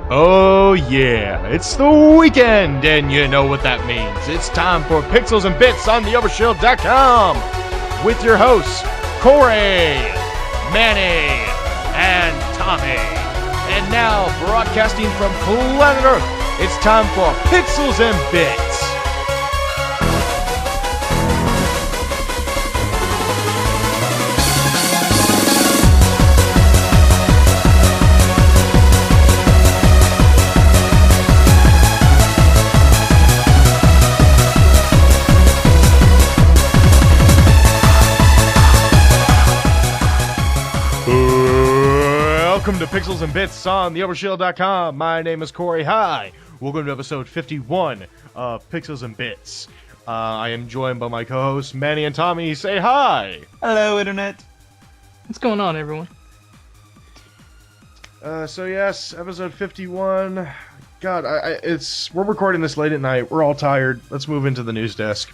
Oh yeah, it's the weekend, and you know what that means. It's time for Pixels and Bits on the Overshield.com with your hosts, Corey, Manny, and Tommy. And now, broadcasting from planet Earth, it's time for Pixels and Bits. Welcome to Pixels and Bits on the Overshield.com. My name is Corey. Hi. Welcome to episode 51 of Pixels and Bits. I am joined by my co-hosts, Manny and Tommy. Say hi. Hello, Internet. What's going on, everyone? So yes, episode 51. God, we're recording this late at night. We're all tired. Let's move into the news desk.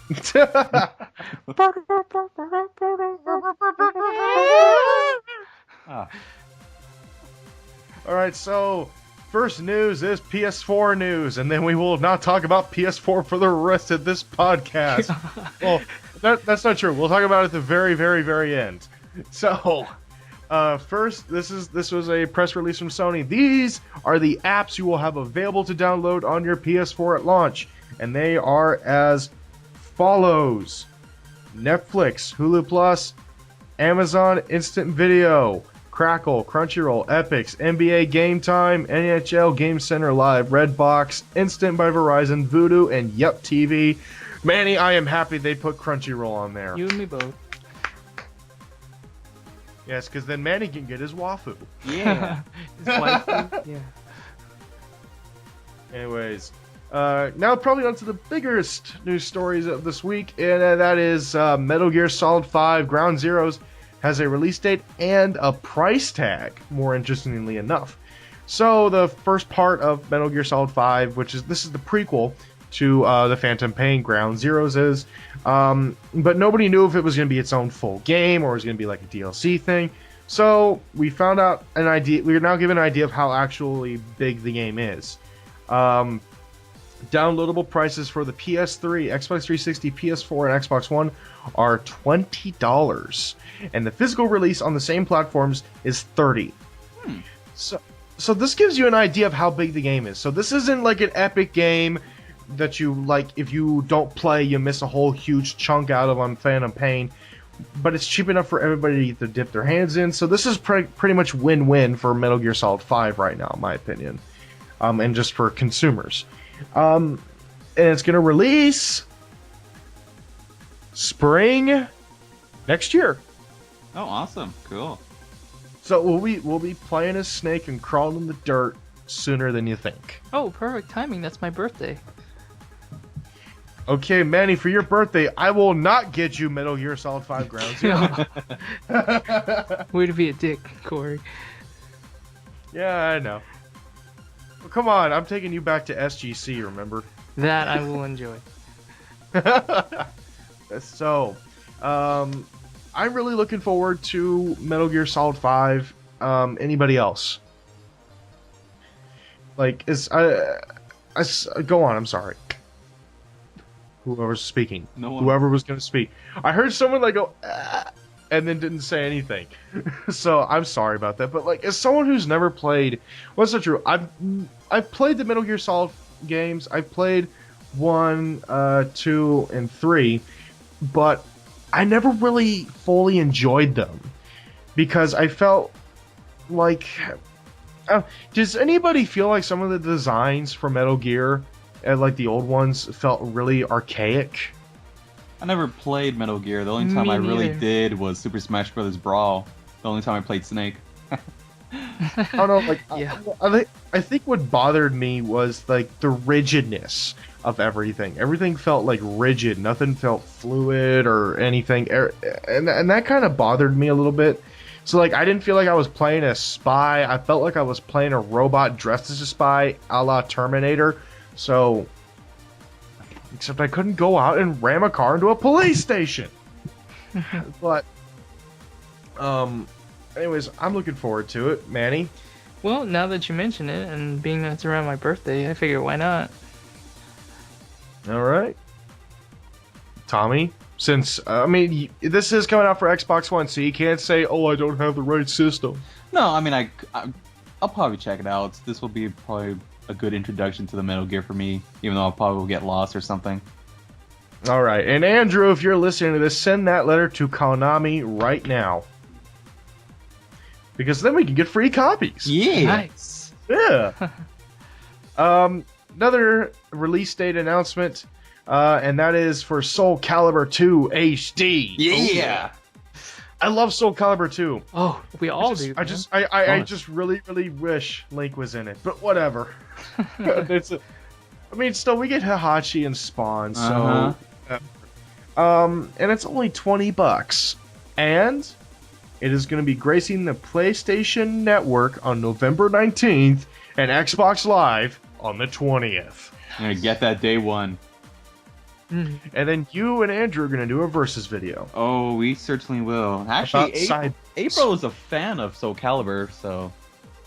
Alright, so first news is PS4 news, and then we will not talk about PS4 for the rest of this podcast. Well, that's not true. We'll talk about it at the very, very, very end. So, first, this was a press release from Sony. These are the apps you will have available to download on your PS4 at launch, and they are as follows: Netflix, Hulu Plus, Amazon Instant Video, Crackle, Crunchyroll, Epix, NBA Game Time, NHL Game Center Live, Redbox, Instant by Verizon, Vudu, and Yup TV. Manny, I am happy they put Crunchyroll on there. You and me both. Yes, because then Manny can get his wafu. Yeah. His wife. Yeah. Anyways, now probably onto the biggest news stories of this week, and that is Metal Gear Solid 5 Ground Zeroes has a release date and a price tag, more interestingly enough. So the first part of Metal Gear Solid 5, this is the prequel to the Phantom Pain, Ground Zeroes is, but nobody knew if it was going to be its own full game or it was going to be like a DLC thing. So we found out an idea. We are now given an idea of how actually big the game is. Downloadable prices for the PS3, Xbox 360, PS4, and Xbox One are $20, and the physical release on the same platforms is $30. So this gives you an idea of how big the game is. So this isn't like an epic game that you like. If you don't play, you miss a whole huge chunk out of on Phantom Pain, but it's cheap enough for everybody to dip their hands in. So this is pretty much win-win for Metal Gear Solid 5 right now, in my opinion, and just for consumers. And it's going to release spring next year. Oh, awesome. Cool. So we'll be playing as Snake and crawling in the dirt sooner than you think. Oh, perfect timing. That's my birthday. Okay, Manny, for your birthday, I will not get you Metal Gear Solid 5 Ground Zero. Way to be a dick, Corey. Yeah, I know. Well, come on, I'm taking you back to SGC, remember? That I will enjoy. So, I'm really looking forward to Metal Gear Solid 5. Anybody else? Like, go on, I'm sorry. Whoever's speaking. No one. Whoever was going to speak. I heard someone like go, and then didn't say anything. So I'm sorry about that. But like, as someone who's never played, well, that's not true. I've played the Metal Gear Solid games. I've played 1, 2, and 3, but I never really fully enjoyed them because I felt like. Does anybody feel like some of the designs for Metal Gear, like the old ones, felt really archaic? I never played Metal Gear. The only time I really neither. did was Super Smash Bros. Brawl. The only time I played Snake. I don't know, like, Yeah. I think what bothered me was like the rigidness of everything. Everything felt like rigid. Nothing felt fluid or anything, and that kind of bothered me a little bit. So like, I didn't feel like I was playing a spy. I felt like I was playing a robot dressed as a spy, a la Terminator. So, except I couldn't go out and ram a car into a police station. But, anyways, I'm looking forward to it. Manny, Well, now that you mention it, and being that it's around my birthday, I figure why not? All right, Tommy. Since this is coming out for Xbox One, so you can't say, "Oh, I don't have the right system." No, I mean, I'll probably check it out. This will be probably a good introduction to the Metal Gear for me, even though I'll probably get lost or something. All right, and Andrew, if you're listening to this, send that letter to Konami right now, because then we can get free copies. Yeah. Nice. Yeah. Another release date announcement, and that is for Soul Calibur 2 HD. Yeah. I love Soul Calibur 2. Oh, we all do. I just really, really wish Link was in it, but whatever. Still we get Hahachi and Spawn, so and it's only $20, and it is going to be gracing the PlayStation Network on November 19th and Xbox Live on the 20th. I'm gonna get that day one. Mhm. And then you and Andrew are going to do a versus video. Oh, we certainly will. Actually, About April is a fan of Soul Calibur, so.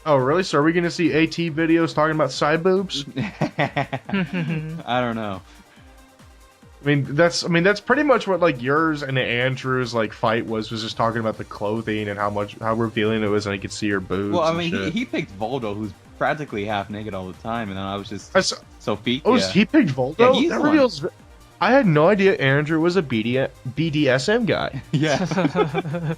Oh, really? So are we going to see AT videos talking about side boobs? I don't know. That's pretty much what like yours and Andrew's like fight was just talking about the clothing and how revealing it was, and I could see your boobs. Well, I and mean, shit. he picked Voldo, who's practically half naked all the time, and then I was just so feet. Oh, yeah. he picked Voldo? Yeah, he's That the one. reveals. I had no idea Andrew was a BDSM guy. Yeah.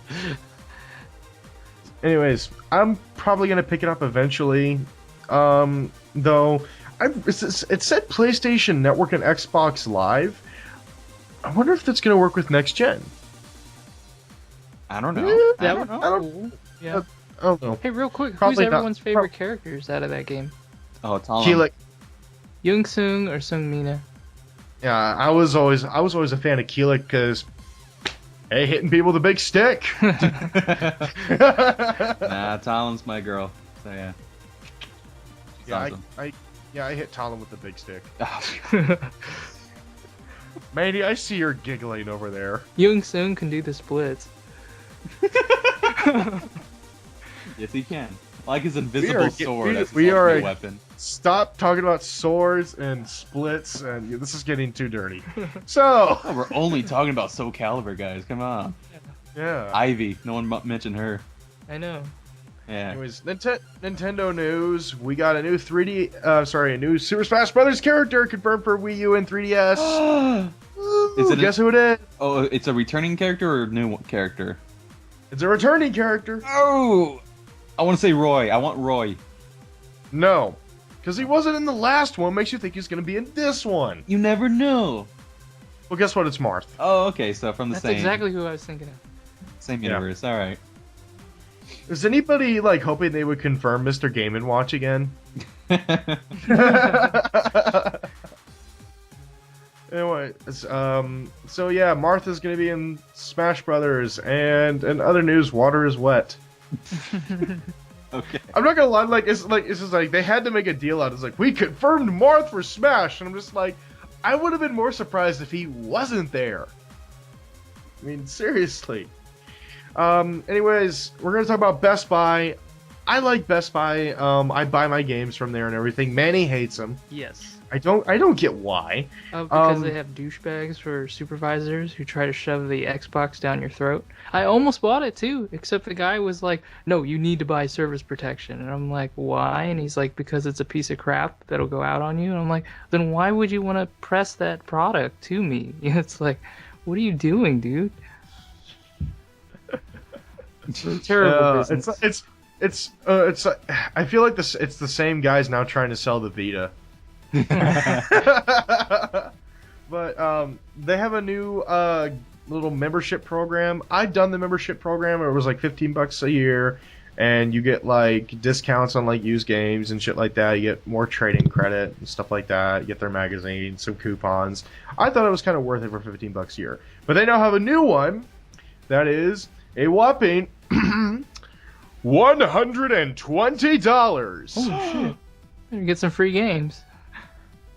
Anyways, I'm probably gonna pick it up eventually. Though it said PlayStation Network and Xbox Live. I wonder if that's gonna work with next gen. I don't know. That I would don't be know. cool. Yeah. I don't know. Hey, real quick, Probably who's not. everyone's favorite characters out of that game? Oh, it's all Keelik. Young Sung or Sung Mina? Yeah, I was always a fan of Keelik because, hey, hitting people with a big stick. Nah, Talon's my girl. So yeah. She's Yeah, awesome. I hit Talon with the big stick. Oh, Mandy, I see her giggling over there. Young Sung can do the splits. yes, he can. Like his invisible sword as his we are ultimate weapon. Stop talking about swords and splits, and this is getting too dirty. So, Oh, we're only talking about Soul Calibur, guys. Come on. yeah. Ivy. No one mentioned her. I know. Yeah. Anyways, Nintendo news. We got a new a new Super Smash Brothers character confirmed for Wii U and 3DS. Is it Guess who it is? Oh, it's a returning character or a new character? It's a returning character. Oh! I want to say Roy. I want Roy. No, because he wasn't in the last one. Makes you think he's going to be in this one. You never know. Well, guess what? It's Marth. Oh, okay. So from the That's same exactly who I was thinking of. same Yeah. universe. All right. Is anybody like hoping they would confirm Mr. Game & Watch again? Anyway, so yeah, Martha's gonna be in Smash Brothers, and in other news, water is wet. Okay. I'm not gonna lie, it's just like they had to make a deal out. It's like we confirmed Marth for Smash, and I'm just like, I would have been more surprised if he wasn't there. I mean, seriously. Anyways, we're gonna talk about Best Buy. I like Best Buy. I buy my games from there and everything. Manny hates them. Yes. I don't get why. Because they have douchebags for supervisors who try to shove the Xbox down your throat. I almost bought it too, except the guy was like, no, you need to buy service protection. And I'm like, why? And he's like, because it's a piece of crap that'll go out on you. And I'm like, then why would you want to press that product to me? It's like, what are you doing, dude? It's terrible business. It's I feel like it's the same guys now trying to sell the Vita. But they have a new little membership program. I've done the membership program. It was like $15 a year, and you get like discounts on like used games and shit like that. You get more trading credit and stuff like that. You get their magazine, some coupons. I thought it was kind of worth it for $15 a year. But they now have a new one that is a whopping $120 Oh, shit. You get some free games.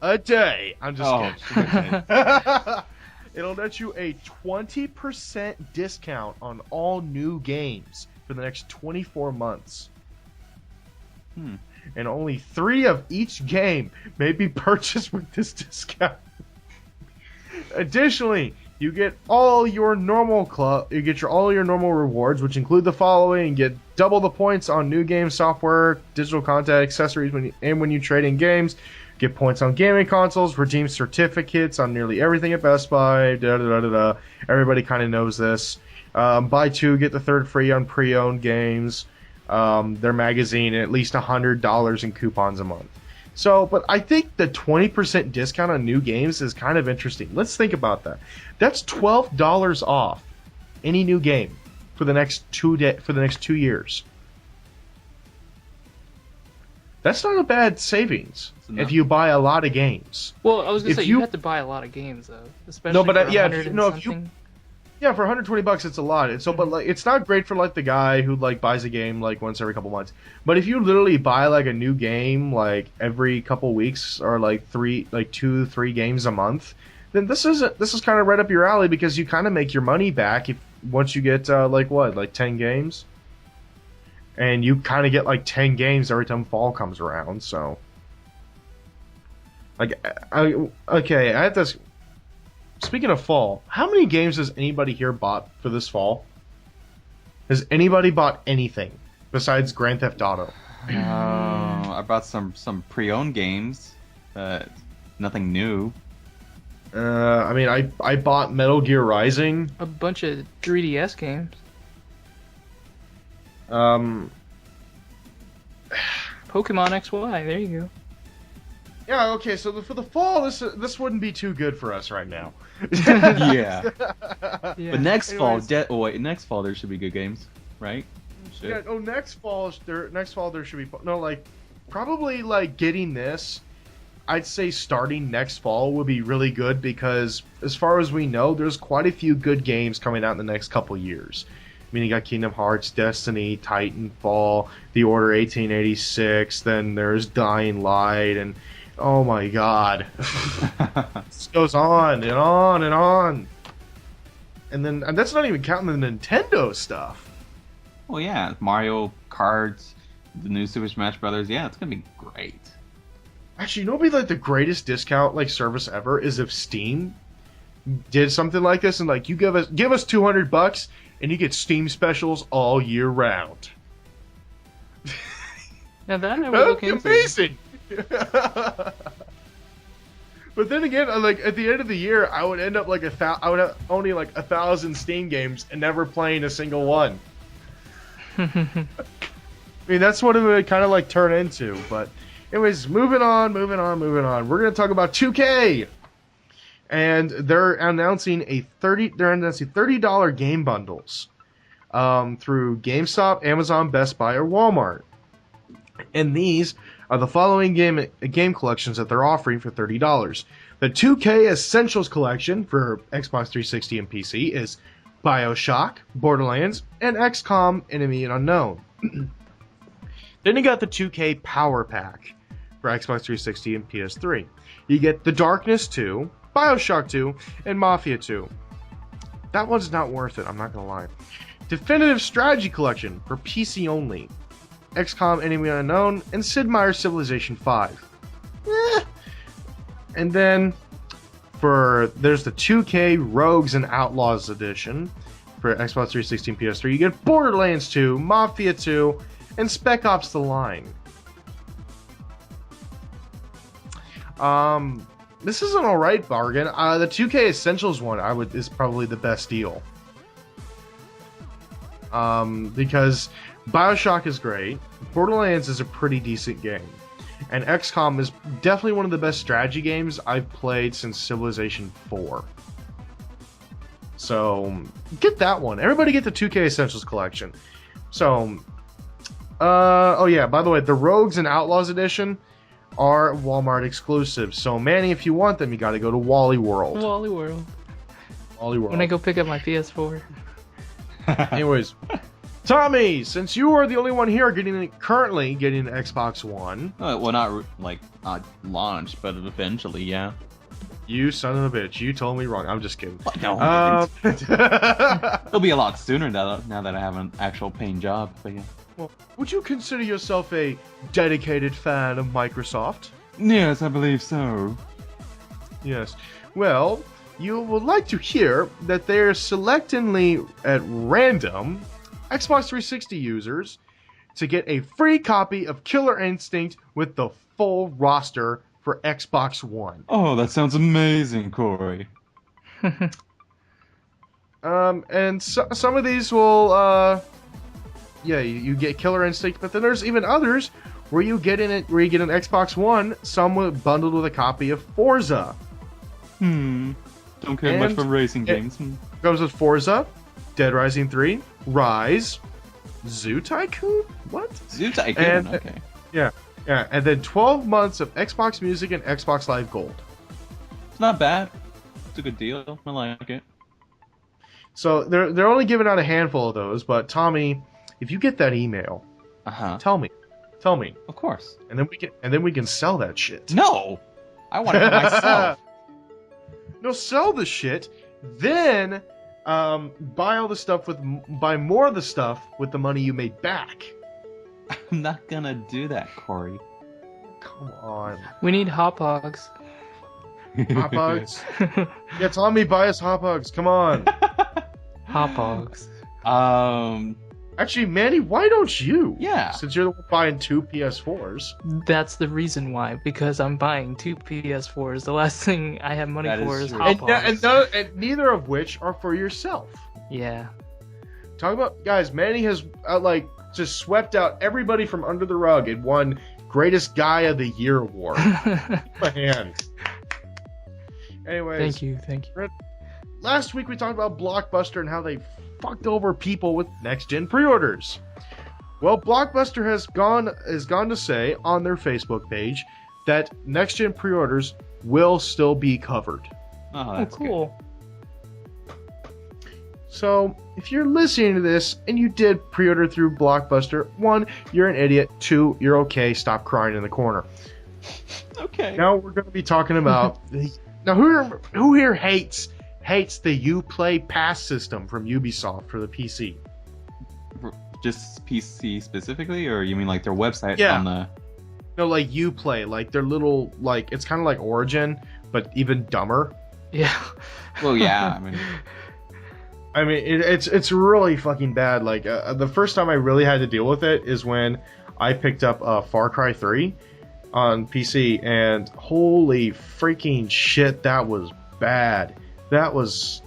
a day. I'm just Oh, kidding. It'll let you a 20% discount on all new games for the next 24 months. And only 3 of each game may be purchased with this discount. Additionally, you get all your normal all your normal rewards, which include the following: you get double the points on new game software, digital content, accessories, when you trade in games. Get points on gaming consoles, redeem certificates on nearly everything at Best Buy. Everybody kind of knows this. Buy 2, get the 3rd free on pre-owned games. Their magazine, and at least $100 in coupons a month. So, but I think the 20% discount on new games is kind of interesting. Let's think about that. That's $12 off any new game for the next 2 years. That's not a bad savings if you buy a lot of games. Well, I was gonna say you have to buy a lot of games though, especially for Yeah, for $120 it's a lot. But like, it's not great for like the guy who like buys a game like once every couple months. But if you literally buy like a new game like every couple weeks, or like 2-3 games a month, then this is kind of right up your alley, because you kind of make your money back once you get like 10 games, and you kind of get like 10 games every time fall comes around. So like, I have this. Speaking of fall, how many games has anybody here bought for this fall? Has anybody bought anything besides Grand Theft Auto? I bought some pre-owned games, but nothing new. I mean, I bought Metal Gear Rising. A bunch of 3DS games. Pokemon XY, there you go. Yeah, okay, so for the fall, this wouldn't be too good for us right now. Yeah. Yeah. But next fall there should be good games, right? Yeah, next fall there should be probably like getting this. I'd say starting next fall would be really good, because as far as we know, there's quite a few good games coming out in the next couple years. I mean, you got Kingdom Hearts, Destiny, Titanfall, The Order 1886, then there's Dying Light, and oh my god. This goes on and on and on. And that's not even counting the Nintendo stuff. Well, yeah, Mario Kart, the new Super Smash Brothers. Yeah, it's gonna be great. Actually, you know what would be like the greatest discount like service ever is if Steam did something like this, and like you give us $200 and you get Steam specials all year round. Now that I would look into. Amazing. But then again, like at the end of the year, I would end up like I would have only like 1,000 Steam games and never playing a single one. I mean, that's what it would kind of like turn into. But anyways, moving on. We're gonna talk about 2K, and they're announcing $30 game bundles through GameStop, Amazon, Best Buy, or Walmart. And these are the following game collections that they're offering for $30. The 2K Essentials Collection for Xbox 360 and PC is Bioshock, Borderlands, and XCOM Enemy and Unknown. Then you got the 2K Power Pack for Xbox 360 and PS3. You get The Darkness 2, Bioshock 2, and Mafia 2. That one's not worth it, I'm not gonna lie. Definitive Strategy Collection for PC only. XCOM Enemy Unknown, and Sid Meier's Civilization 5. And then there's the 2K Rogues and Outlaws Edition for Xbox 360 and PS3. You get Borderlands 2, Mafia 2, and Spec Ops: The Line. This is an alright bargain. The 2K Essentials one is probably the best deal. Because Bioshock is great, Borderlands is a pretty decent game, and XCOM is definitely one of the best strategy games I've played since Civilization 4. So, get that one. Everybody get the 2K Essentials Collection. So, oh yeah, by the way, the Rogues and Outlaws Edition are Walmart exclusives. So, Manny, if you want them, you gotta go to Wally World. Wally World. Wally World. When I go pick up my PS4. Anyways, Tommy, since you are the only one here currently getting an Xbox One. Well, not launched, but eventually, yeah. You son of a bitch! You told me wrong. I'm just kidding. No, it'll be a lot sooner now that I have an actual paying job. But yeah. Well, would you consider yourself a dedicated fan of Microsoft? Yes, I believe so. Yes. Well, you would like to hear that they're selectively at random Xbox 360 users to get a free copy of Killer Instinct with the full roster for Xbox One. Oh, that sounds amazing, Corey. And some of these will, you get Killer Instinct, but then there's even others where you get an Xbox One, some bundled with a copy of Forza. Don't care much for racing games. Comes with Forza, Dead Rising 3, Rise, Zoo Tycoon? What? Zoo Tycoon, And- okay. Yeah, and then 12 months of Xbox Music and Xbox Live Gold. It's not bad. It's a good deal. I like it. So they're only giving out a handful of those, but Tommy, if you get that email, Uh-huh. tell me, Of course. and then we can sell that shit. No! I want it for myself. No, sell the shit, then buy more of the stuff with the money you made back. I'm not gonna do that, Corey. Come on, We need hot dogs. hot dogs. Yeah, Tommy, buy us hot dogs. Come on. Hot dogs. Actually, Manny, why don't you? Yeah. Since you're the one buying 2 PS4s. That's the reason why. Because I'm buying 2 PS4s. The last thing I have money That for is is true. hot dogs. And neither of which are for yourself. Yeah. Talk about, guys, Manny has just swept out everybody from under the rug and won Greatest Guy of the Year award. My hand. Anyways, Thank you. last week we talked about Blockbuster and how they fucked over people with next-gen pre-orders. Well, Blockbuster has gone to say on their Facebook page that next-gen pre-orders will still be covered. Oh, Oh, that's cool. So, if you're listening to this and you did pre-order through Blockbuster, 1, you're an idiot. 2, you're okay. Stop crying in the corner. good. Okay. Now we're going to be talking about now who here hates the Uplay Pass system from Ubisoft for the PC. Just PC specifically, or you mean like their website Yeah. on the... No, like Uplay, like their little it's kind of like Origin, but even dumber. Yeah. Well, yeah, I mean, it's really fucking bad. Like the first time I really had to deal with it is when I picked up Far Cry 3 on PC, and holy freaking shit, that was bad. That was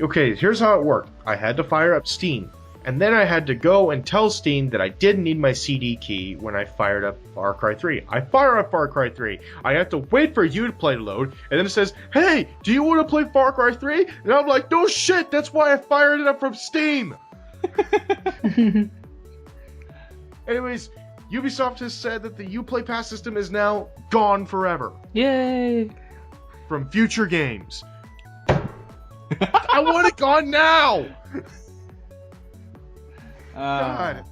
okay. Here's how it worked. I had to fire up Steam, and then I had to go and tell Steam that I didn't need my CD key when I fired up Far Cry 3. I fire up Far Cry 3. I have to wait for Uplay to load, and then it says, "Hey, do you want to play Far Cry 3?" And I'm like, "No shit, that's why I fired it up from Steam." Anyways, Ubisoft has said that the Uplay Pass system is now gone forever Yay. from future games. I want it gone now! God.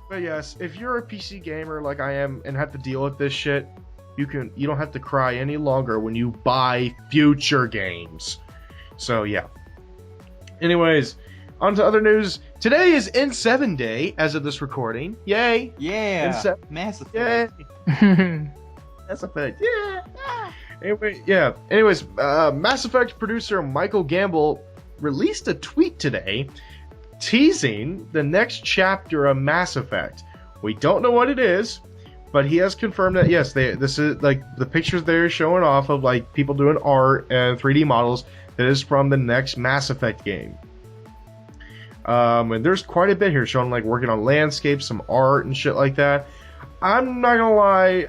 But yes, if you're a PC gamer like I am and have to deal with this shit, you don't have to cry any longer when you buy future games. So yeah. Anyways, on to other news. Today is N7 Day as of this recording. Yay! Yeah. Mass Effect. Yay! Mass Effect. Yeah. Anyways, Mass Effect producer Michael Gamble released a tweet today teasing the next chapter of Mass Effect. We don't know what it is, but he has confirmed that yes, this is like the pictures they're showing off of like people doing art and 3D models that is from the next Mass Effect game. And there's quite a bit here showing like working on landscapes, some art and shit like that. I'm not gonna lie,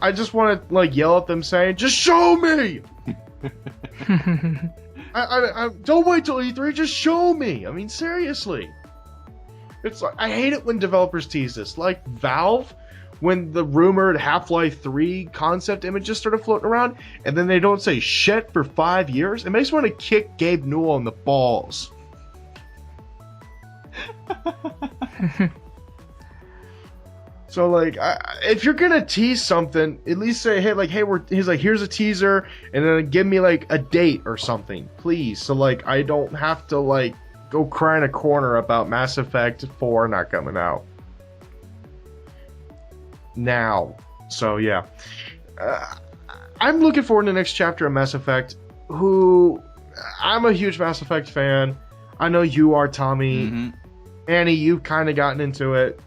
I just want to like yell at them saying, "Just show me!" I don't wait till E3, just show me. I mean, seriously. It's like I hate it when developers tease this. Like Valve, when the rumored Half-Life 3 concept images started floating around, and then they don't say shit for 5 years. It makes me want to kick Gabe Newell in the balls. So like, if you're gonna tease something, at least say, hey, here's a teaser, and then give me like a date or something, please. So like, I don't have to like go cry in a corner about Mass Effect 4 not coming out now. So yeah, I'm looking forward to the next chapter of Mass Effect. I'm a huge Mass Effect fan. I know you are, Tommy. Mm-hmm. Annie, you've kind of gotten into it.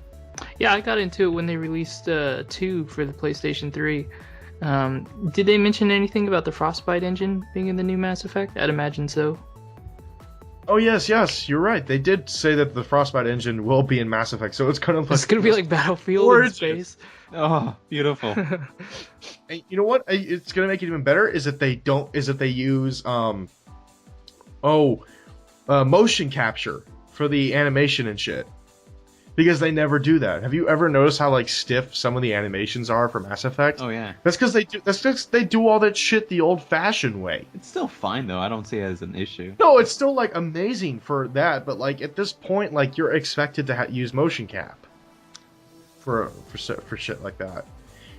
Yeah, I got into it when they released 2 for the PlayStation 3. Did they mention anything about the Frostbite engine being in the new Mass Effect? I'd imagine so. Oh yes, you're right. They did say that the Frostbite engine will be in Mass Effect, so it's kind of like It's gonna be like Battlefield in Origins. space. Oh, beautiful. And you know what? It's gonna make it even better. Is that they use motion capture for the animation and shit. Because they never do that. Have you ever noticed how like stiff some of the animations are for Mass Effect? Oh yeah. That's because they do all that shit the old-fashioned way. It's still fine though. I don't see it as an issue. No, it's still like amazing for that, but like at this point, like you're expected to use motion cap for shit like that.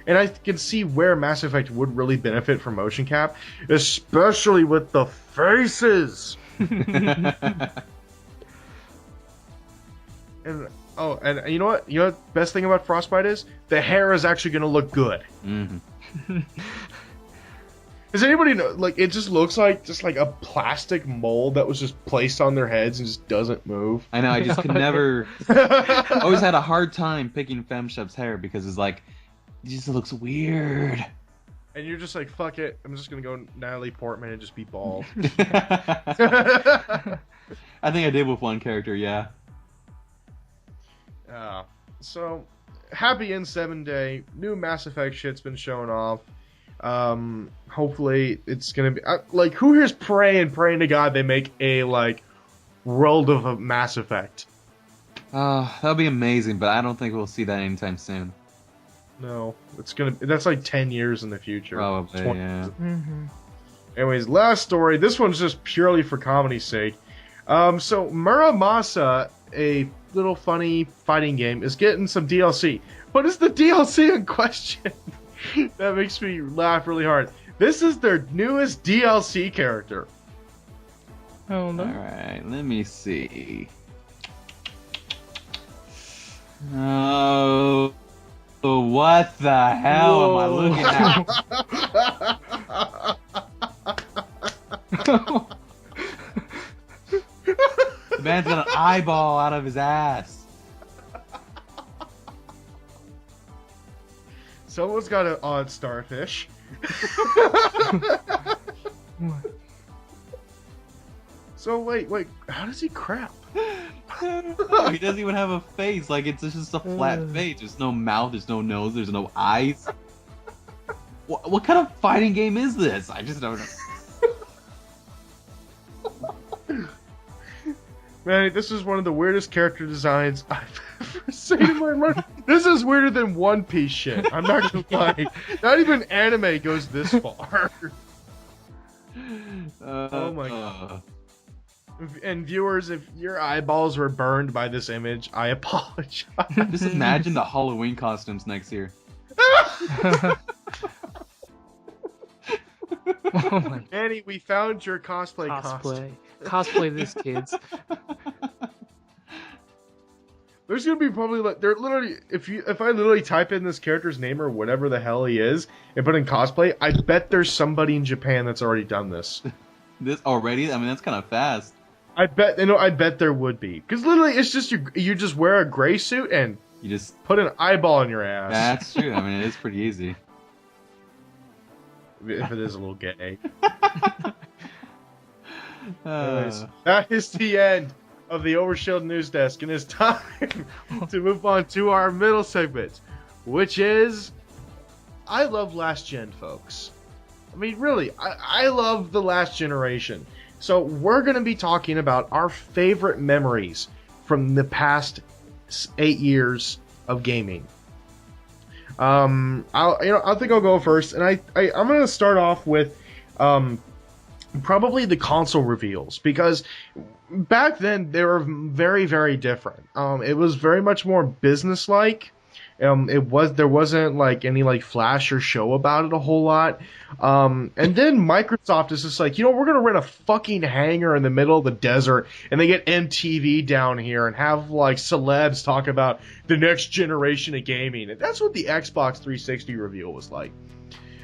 And I can see where Mass Effect would really benefit from motion cap, especially with the faces. And you know what? You know what the best thing about Frostbite is? The hair is actually going to look good. Mm-hmm. Does anybody know? Like, it just looks like a plastic mold that was just placed on their heads and just doesn't move. I know. I just could never. Always had a hard time picking FemShep's hair because it's like, it just looks weird. And you're just like, fuck it. I'm just going to go Natalie Portman and just be bald. I think I did with one character, yeah. So, happy N7 day. New Mass Effect shit's been shown off. Hopefully it's gonna be like, who here's praying to God they make a like world of a Mass Effect? That'll be amazing, but I don't think we'll see that anytime soon. No, that's like 10 years in the future. Probably, 20. yeah. Mm-hmm. Anyways, last story. This one's just purely for comedy's sake. So Muramasa, a little funny fighting game, is getting some DLC. What is the DLC in question? That makes me laugh really hard. This is their newest DLC character. Oh no. Alright, let me see. Oh, what the hell am I looking at? The man's got an eyeball out of his ass. Someone's got an odd starfish. So wait, how does he crap? He doesn't even have a face. Like, it's just a flat face. There's no mouth, there's no nose, there's no eyes. What kind of fighting game is this? I just don't know. Man, this is one of the weirdest character designs I've ever seen in my life. This is weirder than One Piece shit. I'm not gonna lie. Not even anime goes this far. Oh my god. And viewers, if your eyeballs were burned by this image, I apologize. Just imagine the Halloween costumes next year. Oh my. Annie, we found your cosplay costume. Cosplay this, kids. There's gonna be probably like, they're literally, if I literally type in this character's name or whatever the hell he is and put in cosplay, I bet there's somebody in Japan that's already done this. This already? I mean, that's kind of fast. I bet there would be, because literally it's just you just wear a gray suit and You just. put an eyeball in your ass. That's true. I mean, it is pretty easy. If it is a little gay. Uh, Anyways, that is the end of the Overshield news desk, and it's time to move on to our middle segment, which is I love last gen, folks. I mean, really, I love the last generation. So we're going to be talking about our favorite memories from the past 8 years of gaming. I think I'll go first, and I'm going to start off with probably the console reveals, because back then they were very, very different. It was very much more business-like, There wasn't like any like flash or show about it a whole lot. And then Microsoft is just like, we're gonna rent a fucking hangar in the middle of the desert, and they get MTV down here and have like celebs talk about the next generation of gaming. And that's what the Xbox 360 reveal was like.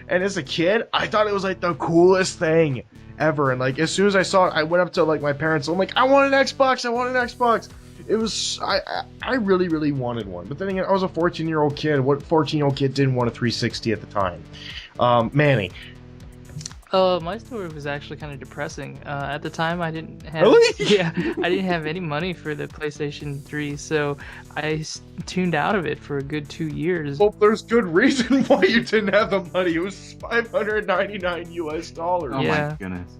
And as a kid, I thought it was like the coolest thing ever. And like as soon as I saw it, I went up to like my parents. I'm like, I want an Xbox. I want an Xbox. It was I really, really wanted one. But then again, I was a 14-year-old kid. What 14-year-old kid didn't want a 360 at the time? Manny. My story was actually kind of depressing. At the time, I didn't have Really? I didn't have any money for the PlayStation 3, so I tuned out of it for a good 2 years. Well, there's good reason why you didn't have the money. It was $599 US. Oh Yeah. my goodness.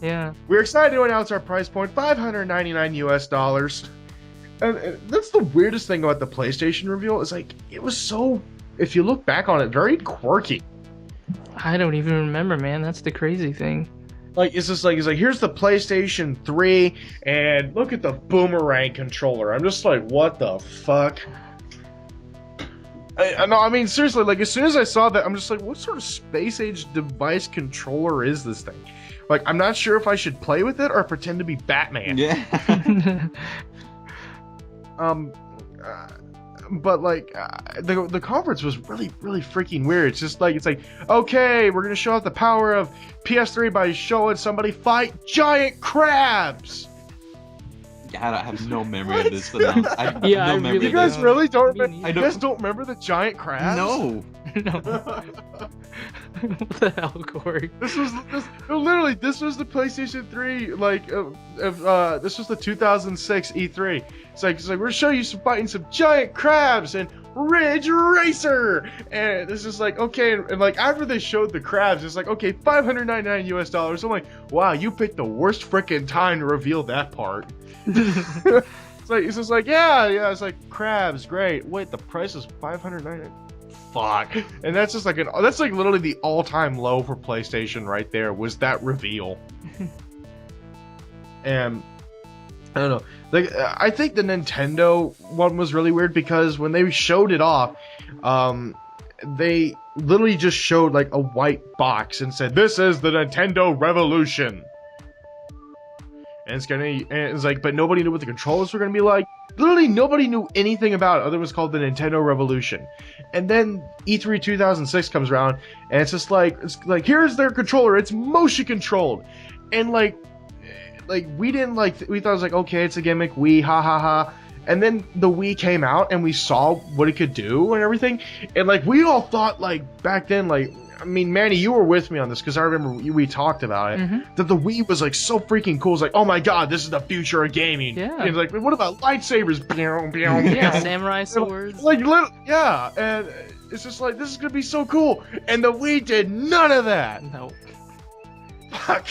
Yeah. We're excited to announce our price point, $599 US. And that's the weirdest thing about the PlayStation reveal is like it was so, if you look back on it, very quirky. I don't even remember, man. That's the crazy thing. Like it's just like here's the PlayStation 3 and look at the boomerang controller. I'm just like, what the fuck? I mean seriously, like as soon as I saw that, I'm just like, what sort of space age device controller is this thing? Like I'm not sure if I should play with it or pretend to be Batman. Yeah. But like the conference was really, really freaking weird. It's like okay, we're gonna show off the power of PS3 by showing somebody fight giant crabs. God, I have no memory of this. I have Yeah, no I memory really You of guys this. really don't Me remember? neither. You guys don't remember the giant crabs? No. No. What the hell, Corey? This was the PlayStation 3 this was the 2006 E3. It's like we're gonna show you fighting some giant crabs and Ridge Racer, and this is like okay, and like after they showed the crabs, it's like okay, $599 US. I'm like, wow, you picked the worst freaking time to reveal that part. It's just like yeah, it's like crabs, great. Wait, the price is $599. Fuck, and that's just like that's like literally the all-time low for PlayStation right there was that reveal. And I don't know, like I think the Nintendo one was really weird because when they showed it off, they literally just showed like a white box and said, "This is the Nintendo Revolution." And it's like, but nobody knew what the controllers were gonna be like. Literally nobody knew anything about it other than it was called the Nintendo Revolution. And then E3 2006 comes around, and it's just like, here's their controller, it's motion controlled. And like we didn't we thought it was like, okay, it's a gimmick, Wii, ha ha ha. And then the Wii came out and we saw what it could do and everything. And like we all thought like back then, like, I mean, Manny, you were with me on this because I remember we talked about it. Mm-hmm. That the Wii was like so freaking cool. It's like, oh my god, this is the future of gaming. Yeah. And it's like, what about lightsabers? Yeah, samurai swords. Like, yeah. And it's just like, this is gonna be so cool. And the Wii did none of that. No. Fuck.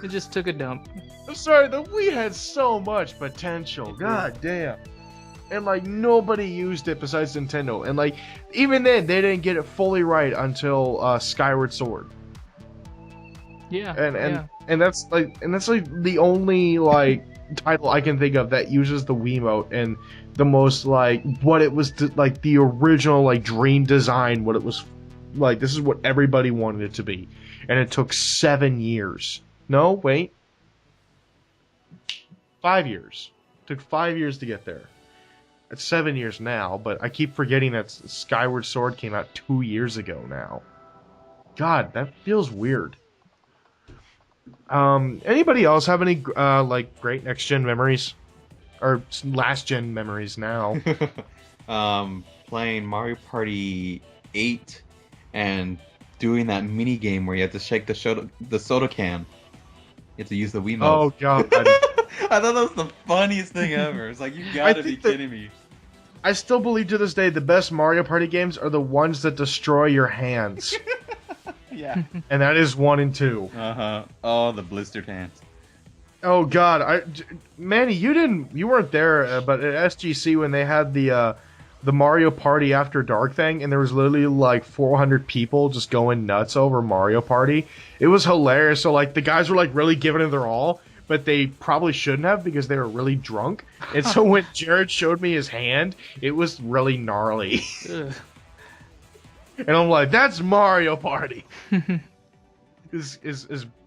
It just took a dump. I'm sorry, the Wii had so much potential. God damn. And like nobody used it besides Nintendo, and like even then they didn't get it fully right until Skyward Sword. Yeah. And that's like the only like title I can think of that uses the Wiimote and the most like what it was like the original like dream design, what it was like. This is what everybody wanted it to be, and it took 7 years. No, wait, 5 years. It took 5 years to get there. It's 7 years now, but I keep forgetting that Skyward Sword came out 2 years ago now. God, that feels weird. Anybody else have any like great next gen memories, or last gen memories now? Playing Mario Party 8 and doing that mini game where you have to shake the soda can. You have to use the Wiimote. Oh god. I thought that was the funniest thing ever. It's like, you gotta be kidding me. I still believe to this day the best Mario Party games are the ones that destroy your hands. Yeah. And that is 1 and 2. Uh-huh. Oh, the blistered hands. Oh god, Manny, you weren't there, but at SGC when they had the Mario Party After Dark thing, and there was literally like 400 people just going nuts over Mario Party. It was hilarious. So like the guys were like really giving it their all, but they probably shouldn't have because they were really drunk. And so when Jared showed me his hand, it was really gnarly. Ugh. And I'm like, that's Mario Party. is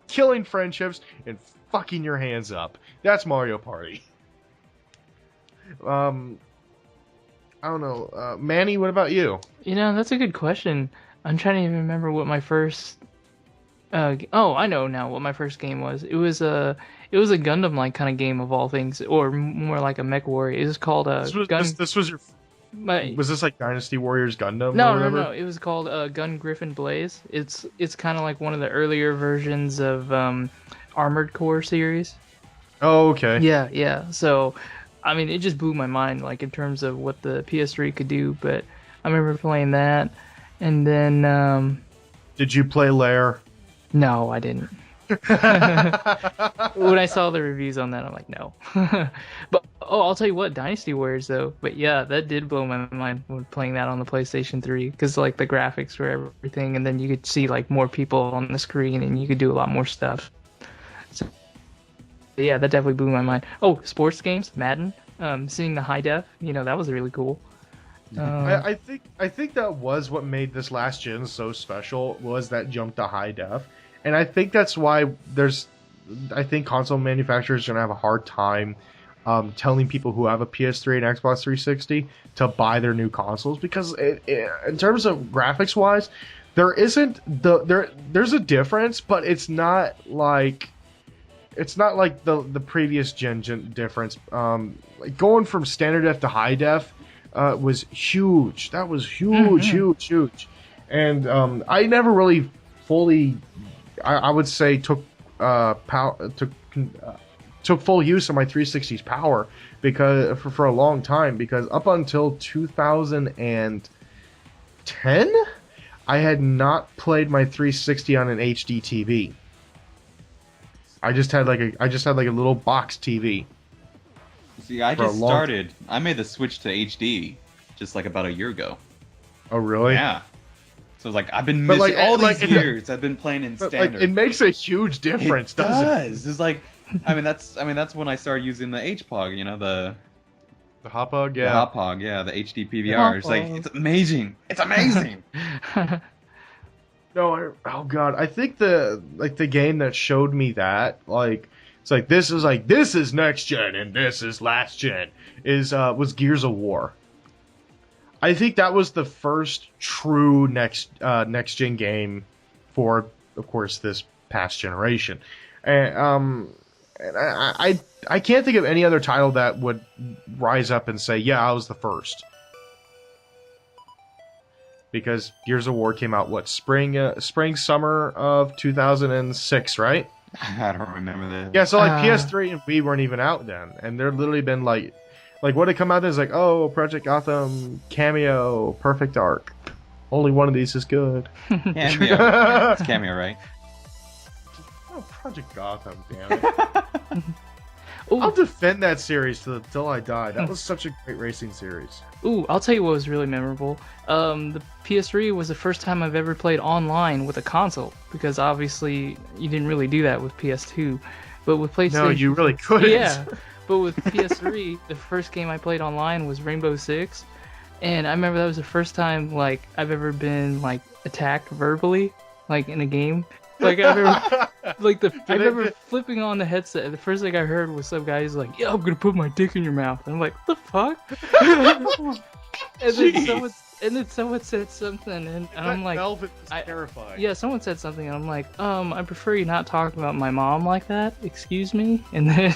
killing friendships and fucking your hands up. That's Mario Party. I don't know. Manny, what about you? That's a good question. I'm trying to even remember what my first. I know now what my first game was. It was a Gundam-like kind of game of all things, or more like a Mech Warrior. It was called This was your. Was this like Dynasty Warriors Gundam? No. It was called Gun Griffin Blaze. It's kind of like one of the earlier versions of Armored Core series. Oh, okay. Yeah. So, I mean, it just blew my mind, like in terms of what the PS3 could do. But I remember playing that, and then. Did you play Lair? No, I didn't. When I saw the reviews on that, I'm like, no. But I'll tell you what, Dynasty Warriors though. But yeah, that did blow my mind when playing that on the PlayStation 3, because like the graphics were everything, and then you could see like more people on the screen, and you could do a lot more stuff. So yeah, that definitely blew my mind. Oh, sports games, Madden. Seeing the high def, that was really cool. I think that was what made this last gen so special, was that jump to high def. And I think that's why I think console manufacturers are going to have a hard time telling people who have a PS3 and Xbox 360 to buy their new consoles, because in terms of graphics wise, there's a difference, but it's not like the previous gen difference. Like going from standard def to high def was huge. That was huge, huge. And I never really fully, I would say, took full use of my 360's power because for a long time, because up until 2010, I had not played my 360 on an HD TV. I just had like a little box TV. See, I made the switch to HD just like about a year ago. Oh, really? Yeah. So like I've been missing all these years. I've been playing in standard. Like, it makes a huge difference, doesn't it? It's like, that's when I started using the HPOG. The HOPOG, yeah. The HOPOG, yeah, the HD PVR. It's like, it's amazing. It's amazing. No, oh god, I think the game that showed me that, like, it's like this is next gen and this is last gen, was Gears of War. I think that was the first true next gen game for, of course, this past generation, and I can't think of any other title that would rise up and say, yeah, I was the first. Because Gears of War came out, spring, summer of 2006, right? I don't remember that. Yeah, so like PS3 and Wii weren't even out then, and there literally been like what had come out then is like, oh, Project Gotham, Cameo, Perfect Dark. Only one of these is good. Cameo. It's Cameo, right? Oh, Project Gotham, damn it. I'll defend that series till I die. That was such a great racing series. Ooh, I'll tell you what was really memorable. The PS3 was the first time I've ever played online with a console, because obviously you didn't really do that with PS2. But with PlayStation... No, you really couldn't. Yeah, but with PS3, the first game I played online was Rainbow Six. And I remember that was the first time, like, I've ever been, like, attacked verbally, like, in a game. Like, I remember flipping on the headset, and the first thing I heard was some guy who's like, yeah, I'm gonna put my dick in your mouth. And I'm like, what the fuck? and then someone said something, and I'm like... Velvet is terrifying. Yeah, someone said something, and I'm like, I prefer you not talking about my mom like that, excuse me? And then...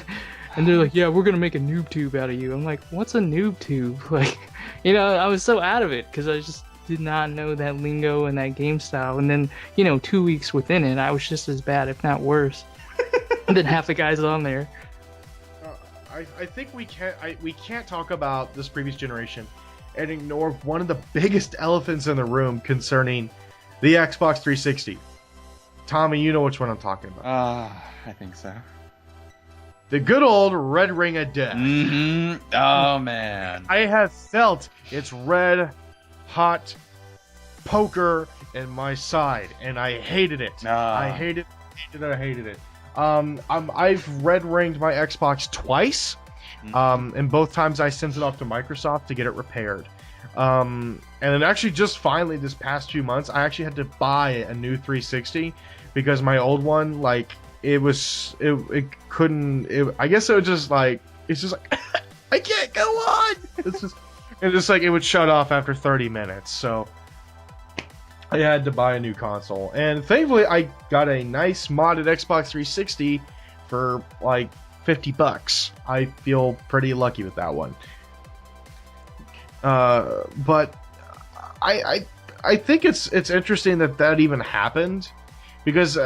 And they're like, yeah, we're gonna make a noob tube out of you. I'm like, what's a noob tube? Like, I was so out of it, because I just did not know that lingo and that game style. And then, 2 weeks within it, I was just as bad, if not worse, than half the guys on there. I think we can't talk about this previous generation and ignore one of the biggest elephants in the room concerning the Xbox 360. Tommy, you know which one I'm talking about. I think so. The good old red ring of death. Mm-hmm. Oh, man. I have felt its red, hot poker in my side, and I hated it. I hated it. I've red ringed my Xbox twice, and both times I sent it off to Microsoft to get it repaired. And it actually just finally this past few months, I actually had to buy a new 360 because my old one, like, it couldn't. I guess it was just like it's just like I can't go on. It's just like it would shut off after 30 minutes. So I had to buy a new console, and thankfully I got a nice modded Xbox 360 for like $50. I feel pretty lucky with that one. But I think it's interesting that even happened, because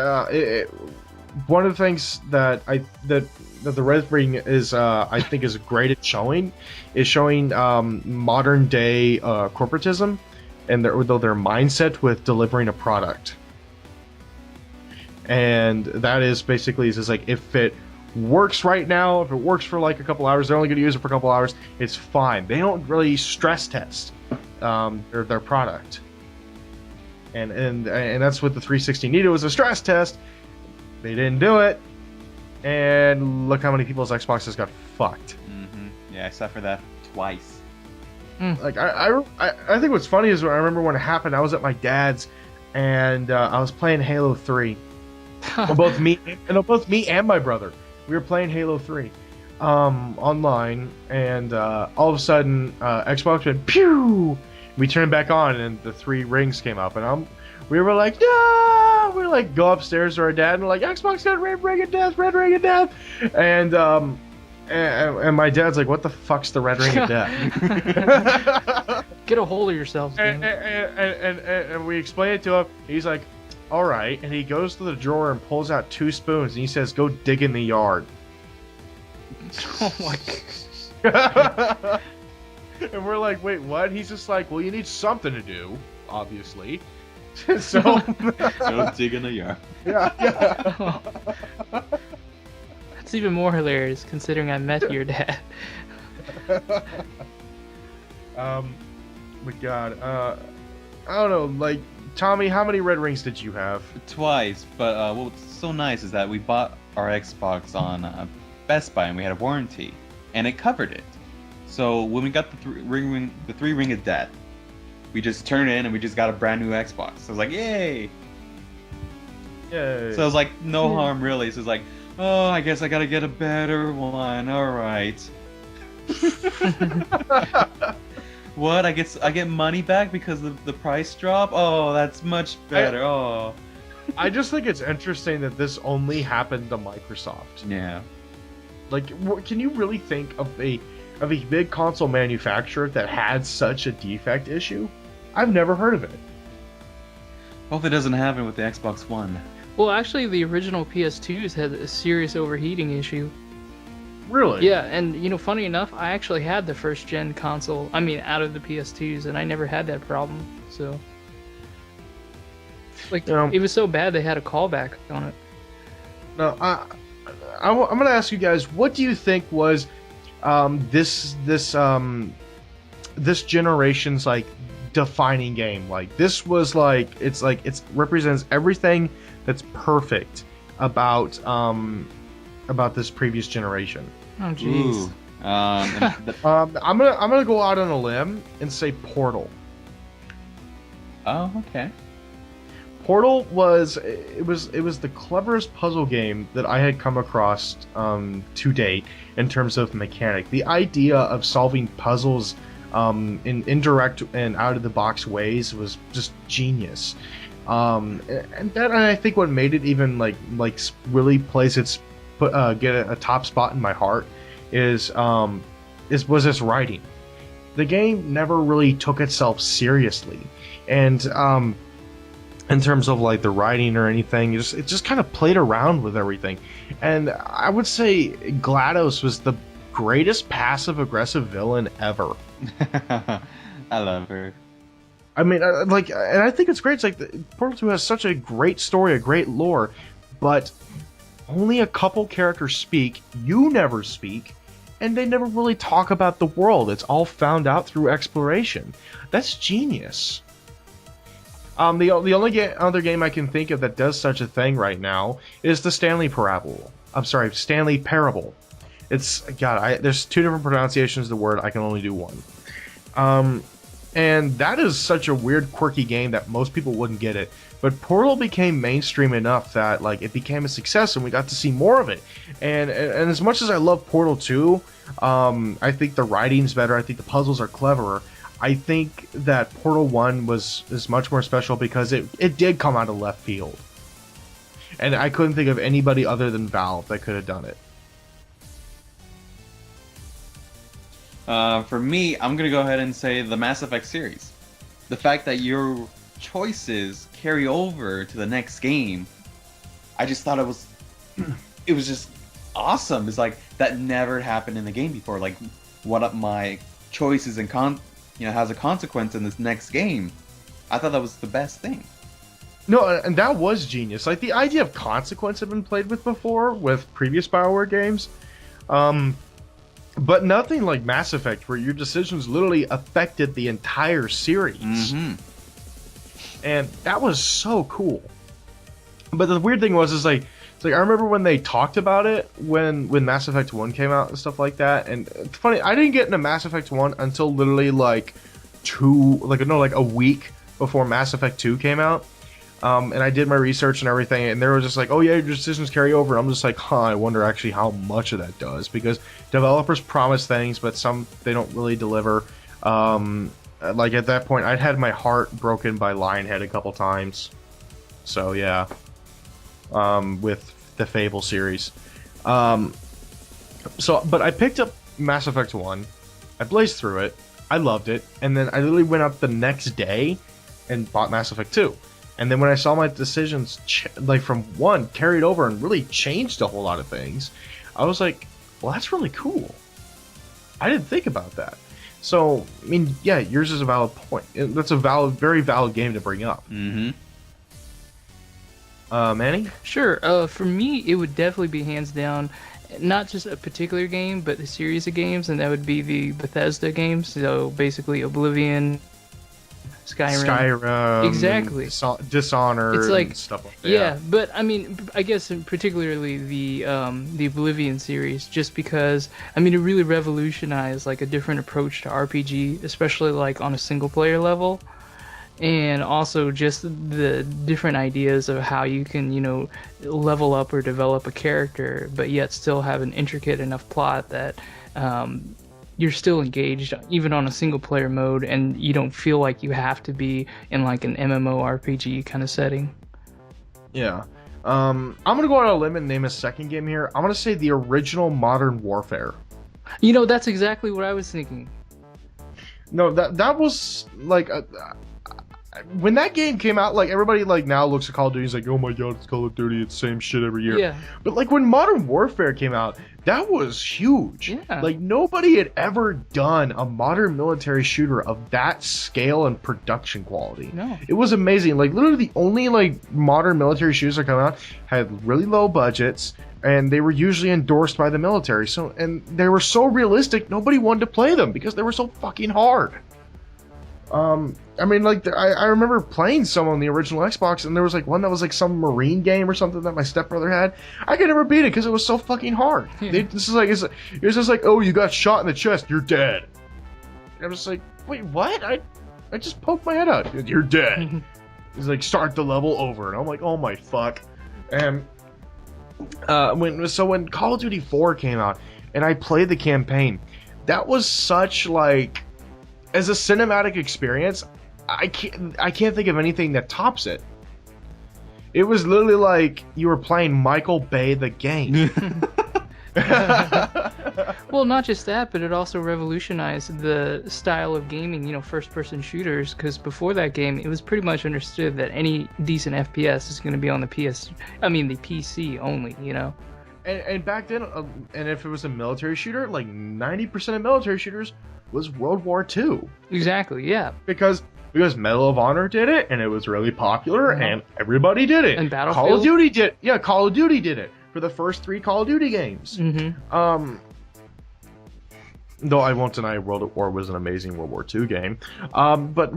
one of the things that the Red Ring is I think is great at showing modern day corporatism and their mindset with delivering a product. And that is basically just like, if it works right now, if it works for like a couple hours, they're only going to use it for a couple hours, it's fine. They don't really stress test their product. And that's what the 360 needed, was a stress test. They didn't do it, and look how many people's Xboxes got fucked. Mm-hmm. Yeah, I suffered that twice. Like I think what's funny is, when I remember when it happened, I was at my dad's, and I was playing Halo 3. both me and my brother, we were playing Halo 3 online, and all of a sudden Xbox went pew. We turned back on, and the 3 rings came up, and we were like, no! We like go upstairs to our dad, and we're like, Xbox got red ring of death, and my dad's like, what the fuck's the red ring of death? Get a hold of yourselves, and we explain it to him. He's like, all right, and he goes to the drawer and pulls out 2 spoons, and he says, go dig in the yard. Oh my god. And we're like, wait, what? He's just like, well, you need something to do, obviously. So Go dig in the yard. yeah. That's even more hilarious, considering I met your dad. My God, I don't know. Like, Tommy, how many red rings did you have? Twice, but what's so nice is that we bought our Xbox on Best Buy, and we had a warranty, and it covered it. So when we got the 3 ring of death, we just turned in and we just got a brand new Xbox. So I was like, yay! Yay! So it was like no harm really. So it's like, oh, I guess I gotta get a better one. All right. What? I get money back because of the price drop? Oh, that's much better. Oh. I just think it's interesting that this only happened to Microsoft. Yeah. Like, can you really think of a big console manufacturer that had such a defect issue? I've never heard of it. Hope it doesn't happen with the Xbox One. Well, actually, the original PS2s had a serious overheating issue. Really? Yeah, and funny enough, I actually had the first gen console. I mean, out of the PS2s, and I never had that problem. So, like, it was so bad they had a callback on it. No, I'm gonna ask you guys, what do you think was this generation's like defining game? Like, this was like it represents everything that's perfect about this previous generation. Oh jeez. I'm gonna go out on a limb and say Portal. Oh, okay. Portal was the cleverest puzzle game that I had come across to date in terms of mechanic. The idea of solving puzzles in indirect and out of the box ways was just genius. And I think what made it even like really place get a top spot in my heart was its writing. The game never really took itself seriously, and in terms of like the writing or anything, it just kind of played around with everything. And I would say GLaDOS was the greatest passive aggressive villain ever. I love her. I mean, and I think it's great. It's like Portal 2 has such a great story, a great lore, but only a couple characters speak. You never speak, and they never really talk about the world. It's all found out through exploration. That's genius. The only other game I can think of that does such a thing right now is the Stanley Parable. I'm sorry, Stanley Parable. It's God. There's two different pronunciations of the word. I can only do one. And that is such a weird, quirky game that most people wouldn't get it. But Portal became mainstream enough that like it became a success, and we got to see more of it. And as much as I love Portal 2, I think the writing's better. I think the puzzles are cleverer. I think that Portal 1 is much more special because it did come out of left field. And I couldn't think of anybody other than Valve that could have done it. For me, I'm gonna go ahead and say the Mass Effect series. The fact that your choices carry over to the next game, I just thought it was just awesome. It's like that never happened in the game before. Like, what my choices and has a consequence in this next game. I thought that was the best thing. No, and that was genius. Like, the idea of consequence had been played with before with previous Bioware games. But nothing like Mass Effect, where your decisions literally affected the entire series. Mm-hmm. And that was so cool. But the weird thing was, it's like I remember when they talked about it when Mass Effect 1 came out and stuff like that. And it's funny, I didn't get into Mass Effect 1 until literally a week before Mass Effect 2 came out. And I did my research and everything, and they were just like, oh yeah, your decisions carry over. I'm just like, I wonder actually how much of that does, because developers promise things, but some they don't really deliver. Like at that point, I'd had my heart broken by Lionhead a couple times. So yeah, with the Fable series. But I picked up Mass Effect 1, I blazed through it, I loved it, and then I literally went up the next day and bought Mass Effect 2. And then when I saw my decisions from 1 carried over and really changed a whole lot of things, I was like, well, that's really cool. I didn't think about that. So, I mean, yeah, yours is a valid point. That's a very valid game to bring up. Mm-hmm. Manny? Sure. For me, it would definitely be hands down, not just a particular game, but a series of games, and that would be the Bethesda games. So basically, Oblivion, Skyrim. Exactly. Dishonored. It's like and stuff like that. Yeah, but I mean, I guess particularly the Oblivion series, just because I mean it really revolutionized like a different approach to RPG, especially like on a single player level, and also just the different ideas of how you can level up or develop a character, but yet still have an intricate enough plot that you're still engaged even on a single player mode, and you don't feel like you have to be in like an MMORPG kind of setting. Yeah. I'm gonna go on a limb and name a second game here. I'm gonna say the original Modern Warfare. That's exactly what I was thinking. No, that was like when that game came out, like everybody like now looks at Call of Duty and is like, oh my god, it's Call of Duty, it's the same shit every year. Yeah. But like when Modern Warfare came out, that was huge. Yeah. Like nobody had ever done a modern military shooter of that scale and production quality. No. It was amazing. Like literally the only like modern military shooters that come out had really low budgets, and they were usually endorsed by the military. And they were so realistic, nobody wanted to play them because they were so fucking hard. I mean, like, I remember playing some on the original Xbox, and there was, like, one that was, like, some Marine game or something that my stepbrother had. I could never beat it because it was so fucking hard. It's just like, oh, you got shot in the chest, you're dead. And I was like, wait, what? I just poked my head out. You're dead. It's like, start the level over. And I'm like, oh my fuck. And when Call of Duty 4 came out, and I played the campaign, that was such, like, as a cinematic experience, I can't think of anything that tops it. It was literally like you were playing Michael Bay the game. Well, not just that, but it also revolutionized the style of gaming, first-person shooters, because before that game, it was pretty much understood that any decent FPS is going to be on the PC only, And back then, and if it was a military shooter, like 90% of military shooters was World War II. Exactly, yeah. Because Medal of Honor did it, and it was really popular, and everybody did it. And Battlefield? Call of Duty did. Yeah, Call of Duty did it for the first 3 Call of Duty games. Mm-hmm. Though I won't deny World at War was an amazing World War II game. But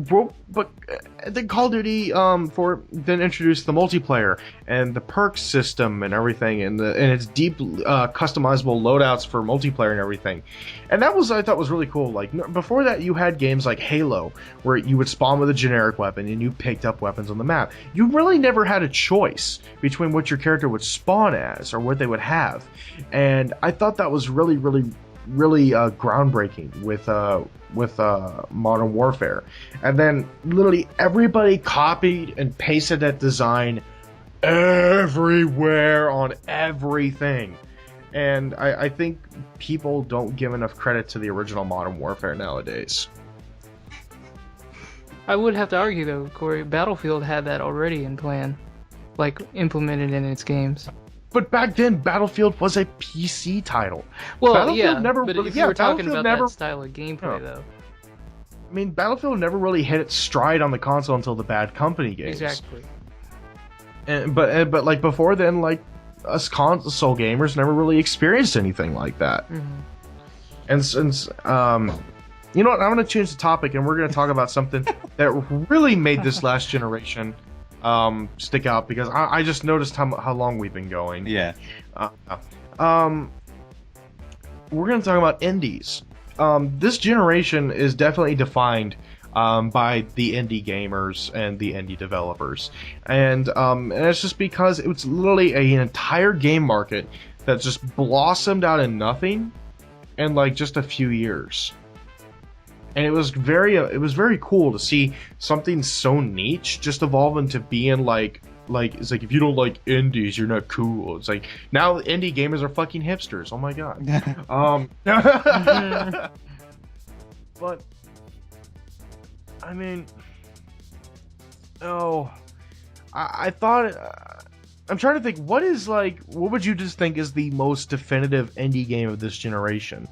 then Call of Duty then introduced the multiplayer and the perks system and everything, and its deep customizable loadouts for multiplayer and everything. And that was, I thought, was really cool. Like before that, you had games like Halo where you would spawn with a generic weapon and you picked up weapons on the map. You really never had a choice between what your character would spawn as or what they would have. And I thought that was really groundbreaking with Modern Warfare. And then literally everybody copied and pasted that design everywhere on everything. And I think people don't give enough credit to the original Modern Warfare nowadays. I would have to argue though, Corey, Battlefield had that already in plan, like implemented in its games. But back then, Battlefield was a PC title. Well, Battlefield yeah, never but really, if you were talking Battlefield about never, that style of gameplay, though. I mean, Battlefield never really hit its stride on the console until the Bad Company games. Exactly. But like before then, like us console gamers never really experienced anything like that. Mm-hmm. And since you know what, I'm going to change the topic, and we're going to talk about something that really made this last generation stick out, because I just noticed how long we've been going. Yeah. We're going to talk about indies. This generation is definitely defined by the indie gamers and the indie developers, and it's just because it's literally an entire game market that just blossomed out of nothing in like just a few years. And it was very cool to see something so niche just evolve into being like it's like, if you don't like indies, you're not cool. It's like now indie gamers are fucking hipsters. Oh my god. But I mean, I thought I'm trying to think, what would you just think is the most definitive indie game of this generation?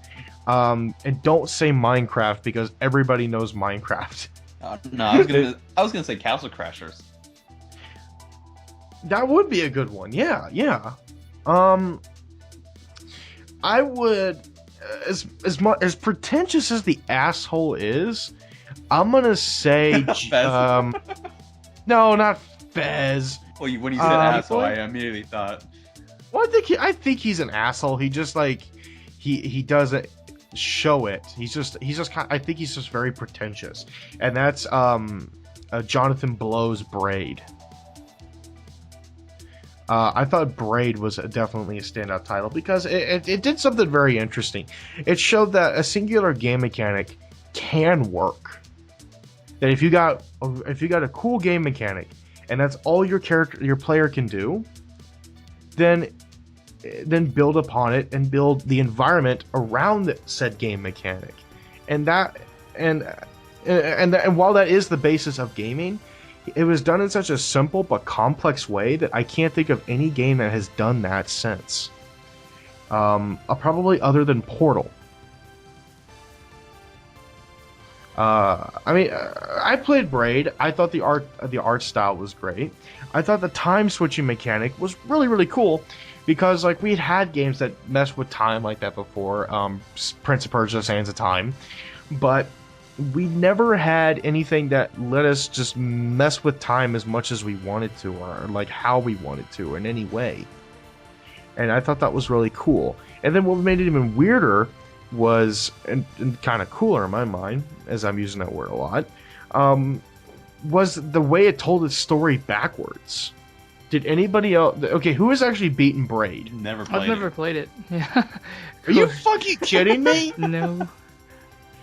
And don't say Minecraft, because everybody knows Minecraft. No, I was gonna say Castle Crashers. That would be a good one. Yeah. I would, as pretentious as the asshole is, I'm gonna say no, not Fez. Well, when you said asshole, I immediately thought. Well, I think he's an asshole. He just he doesn't show it. He's just kind. I think he's just very pretentious, and that's Jonathan Blow's Braid. I thought Braid was definitely a standout title because it did something very interesting. It showed that a singular game mechanic can work. That if you got a cool game mechanic and that's all your player can do, then build upon it and build the environment around said game mechanic. And while that is the basis of gaming, it was done in such a simple but complex way that I can't think of any game that has done that since. Probably other than Portal. I played Braid. I thought the art style was great. I thought the time switching mechanic was really cool, because like we had games that messed with time like that before, Prince of Persia: Sands of Time, but we never had anything that let us just mess with time as much as we wanted to, or like how we wanted to in any way. And I thought that was really cool. And then what made it even weirder was, and kind of cooler in my mind, as I'm using that word a lot, was the way it told its story backwards. Did anybody else? Okay, who has actually beaten Braid? I've never played it. Yeah. Are you fucking kidding me? No.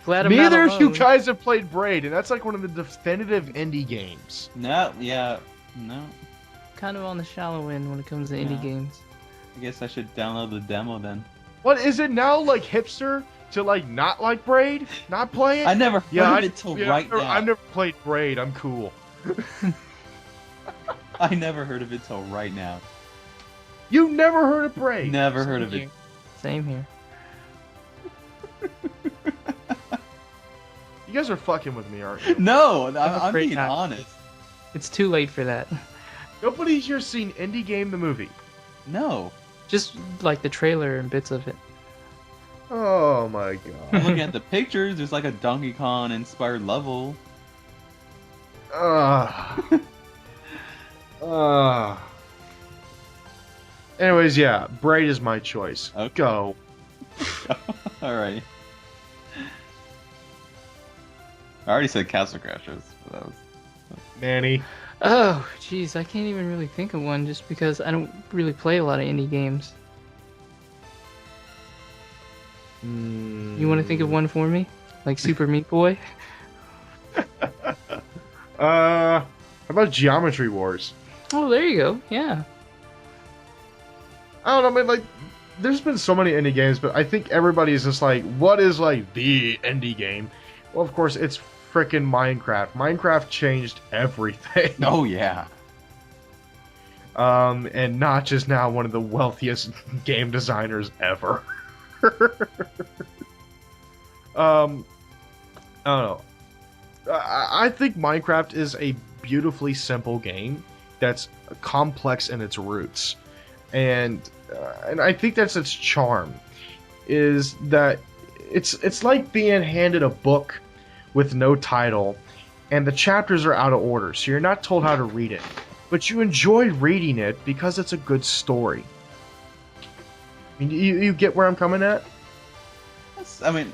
Glad I'm Neither not of you alone. guys have played Braid, and that's like one of the definitive indie games. No. Kind of on the shallow end when it comes to indie games. I guess I should download the demo then. What is it now, like hipster to like not like Braid, not play it? I never heard of it till right now. I've never played Braid. I'm cool. I never heard of it till right now. You never heard of Braid? Never heard of it. Same here. You guys are fucking with me, aren't you? No, I'm afraid being not. honest. It's too late for that. Nobody's here seen Indie Game the movie. No. Just like the trailer and bits of it. Oh my I'm god. looking at the pictures. There's like a Donkey Kong inspired level. Ah. Ah. Anyways, yeah, Braid is my choice. Okay. Go. All right. I already said Castle Crashers. But that was... Manny. Oh, jeez, I can't even really think of one just because I don't really play a lot of indie games. You want to think of one for me? Like Super Meat Boy? How about Geometry Wars? Oh, there you go. Yeah. I don't know, I mean, like, there's been so many indie games, but I think everybody's just like, what is, like, the indie game? Well, of course, it's frickin' Minecraft. Minecraft changed everything. Oh yeah. And not just now one of the wealthiest game designers ever. I don't know. I think Minecraft is a beautifully simple game that's complex in its roots, and I think that's its charm. Is that it's like being handed a book with no title, and the chapters are out of order, so you're not told how to read it, but you enjoy reading it because it's a good story. I mean, you get where I'm coming at? I mean,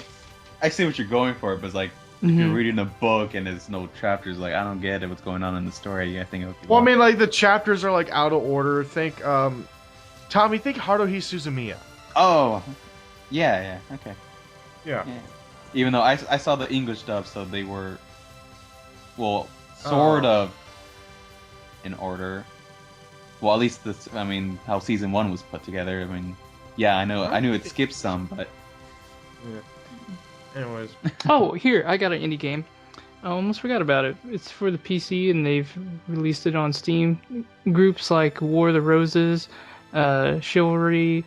I see what you're going for, but it's like if you're reading a book and there's no chapters, like I don't get it. What's going on in the story? I think. Okay, Well, I mean, like the chapters are like out of order. Think, Tommy, think Haruhi Suzumiya. Oh, yeah, okay. Yeah. Even though I saw the English dub, so they were, well, sort of in order. Well, at least this. I mean, how season 1 was put together. I mean, yeah, I knew it skipped some, but. Yeah. Anyways. Oh, here, I got an indie game. I almost forgot about it. It's for the PC, and they've released it on Steam. Groups like War of the Roses, Chivalry,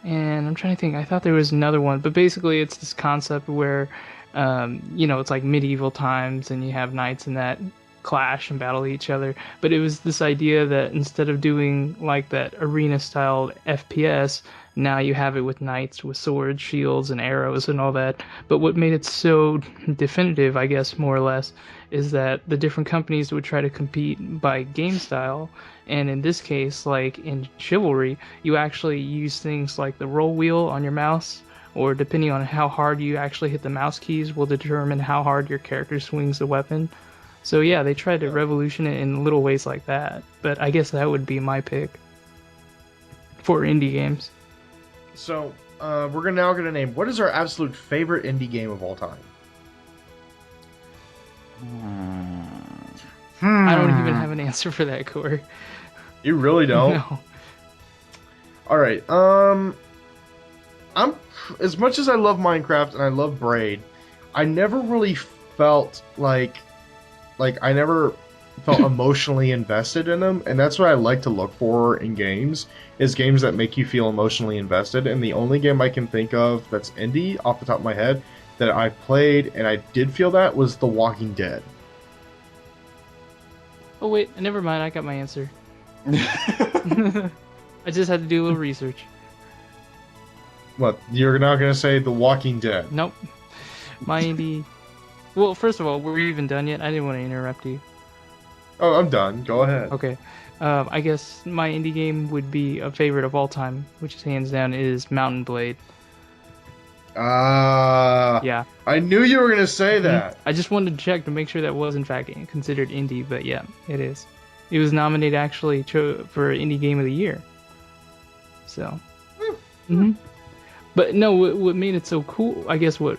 and I'm trying to think. I thought there was another one, but basically it's this concept where, it's like medieval times, and you have knights and that clash and battle each other. But it was this idea that instead of doing like that arena-style FPS, now you have it with knights with swords, shields, and arrows and all that. But what made it so definitive, I guess, more or less, is that the different companies would try to compete by game style. And in this case, like in Chivalry, you actually use things like the roll wheel on your mouse, or depending on how hard you actually hit the mouse keys will determine how hard your character swings the weapon. So yeah, they tried to revolution it in little ways like that. But I guess that would be my pick for indie games. So, we're now going to name, what is our absolute favorite indie game of all time? I don't even have an answer for that, Corey. You really don't? No. Alright, I'm, as much as I love Minecraft and I love Braid, I never really felt like I never felt emotionally invested in them, and that's what I like to look for in games, is games that make you feel emotionally invested. And the only game I can think of that's indie off the top of my head that I played and I did feel that was The Walking Dead. Oh wait, never mind, I got my answer. I just had to do a little research. What, you're now gonna say The Walking Dead? Nope. My indie... Well, first of all, were we even done yet? I didn't want to interrupt you. Oh, I'm done. Go ahead. Okay. I guess my indie game would be a favorite of all time, which is hands down is Mountain Blade. Yeah. I knew you were gonna say that. I just wanted to check to make sure that was in fact considered indie, but yeah, it is. It was nominated actually for Indie Game of the Year. So. But no, what made it so cool, I guess what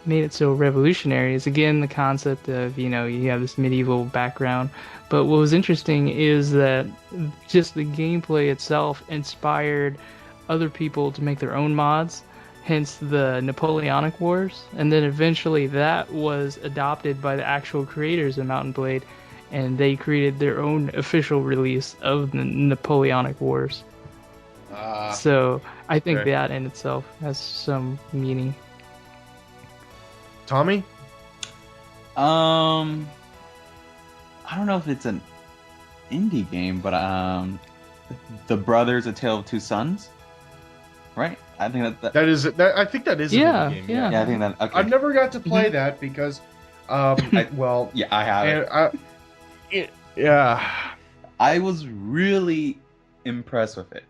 made it so revolutionary is again the concept of, you have this medieval background. But what was interesting is that just the gameplay itself inspired other people to make their own mods, hence the Napoleonic Wars. And then eventually that was adopted by the actual creators of Mountain Blade, and they created their own official release of the Napoleonic Wars. So I think that in itself has some meaning. Tommy? I don't know if it's an indie game, but The Brothers: A Tale of Two Sons, right? I think that That is. I think that is a Yeah, video game. yeah. yeah, I think that. Okay. I've never got to play that because, well, Yeah, I have it. yeah. I was really impressed with it.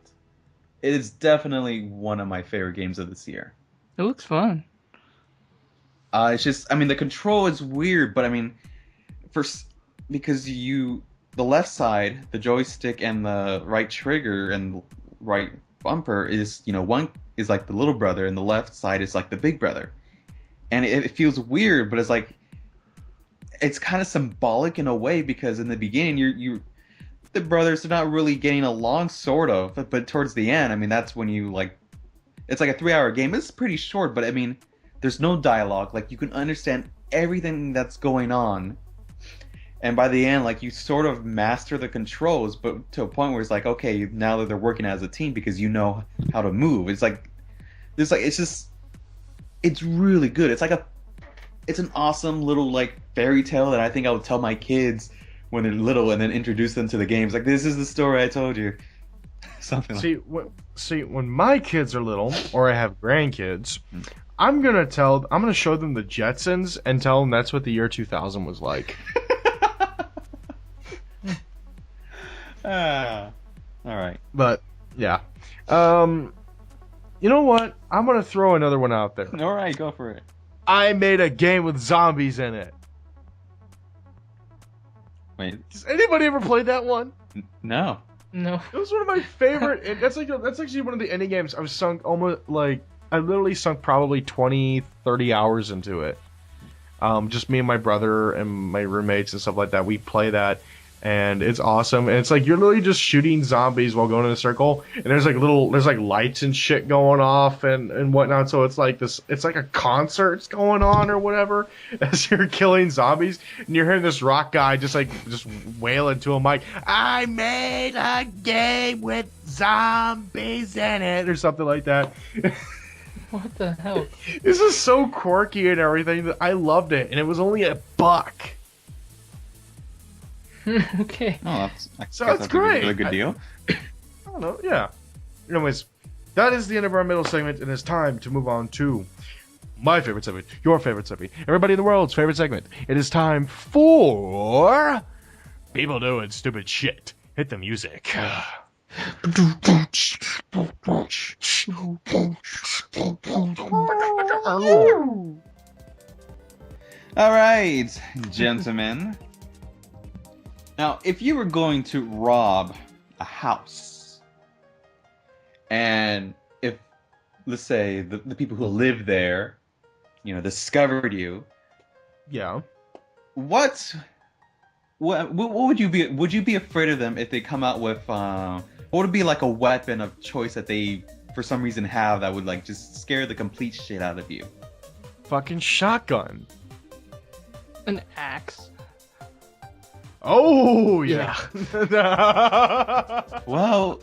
It is definitely one of my favorite games of this year. It looks fun. It's just, I mean, the control is weird, but I mean, because the left side, the joystick and the right trigger and right bumper is, one is like the little brother and the left side is like the big brother. And it feels weird, but it's kind of symbolic in a way because in the beginning, the brothers are not really getting along, sort of, but towards the end, I mean, that's when it's like a 3-hour game. It's pretty short, but I mean, there's no dialogue. Like, you can understand everything that's going on. And by the end, like, you sort of master the controls, but to a point where it's like, okay, now that they're working as a team because you know how to move. It's really good. It's an awesome little, like, fairy tale that I think I would tell my kids when they're little and then introduce them to the games. Like, this is the story I told you. Something like See, when my kids are little, or I have grandkids, I'm gonna show them the Jetsons and tell them that's what the year 2000 was like. All right. But yeah, you know what? I'm gonna throw another one out there. All right, go for it. I made a game with zombies in it. Wait, Has anybody ever played that one? no. No. It was one of my favorite. That's actually one of the indie games I've sunk I literally sunk probably 20, 30 hours into it. Just me and my brother and my roommates and stuff like that. We play that, and it's awesome. And it's like you're literally just shooting zombies while going in a circle, and there's like lights and shit going off and whatnot. So it's like a concert's going on or whatever as you're killing zombies, and you're hearing this rock guy just wail into a mic. I made a game with zombies in it, or something like that. What the hell? This is so quirky and everything that I loved it, and it was only $1. Okay. Oh, So guess it's that's a great. really good deal. I don't know, yeah. Anyways, that is the end of our middle segment, and it's time to move on to my favorite segment, your favorite segment, everybody in the world's favorite segment. It is time for people doing stupid shit. Hit the music. All right, gentlemen. Now, if you were going to rob a house, and if, let's say, the people who live there, discovered you, Yeah. what would you be? Would you be afraid of them if they come out with what would be like a weapon of choice that they, for some reason, have that would like just scare the complete shit out of you? Fucking shotgun. An axe. Oh, yeah. Well,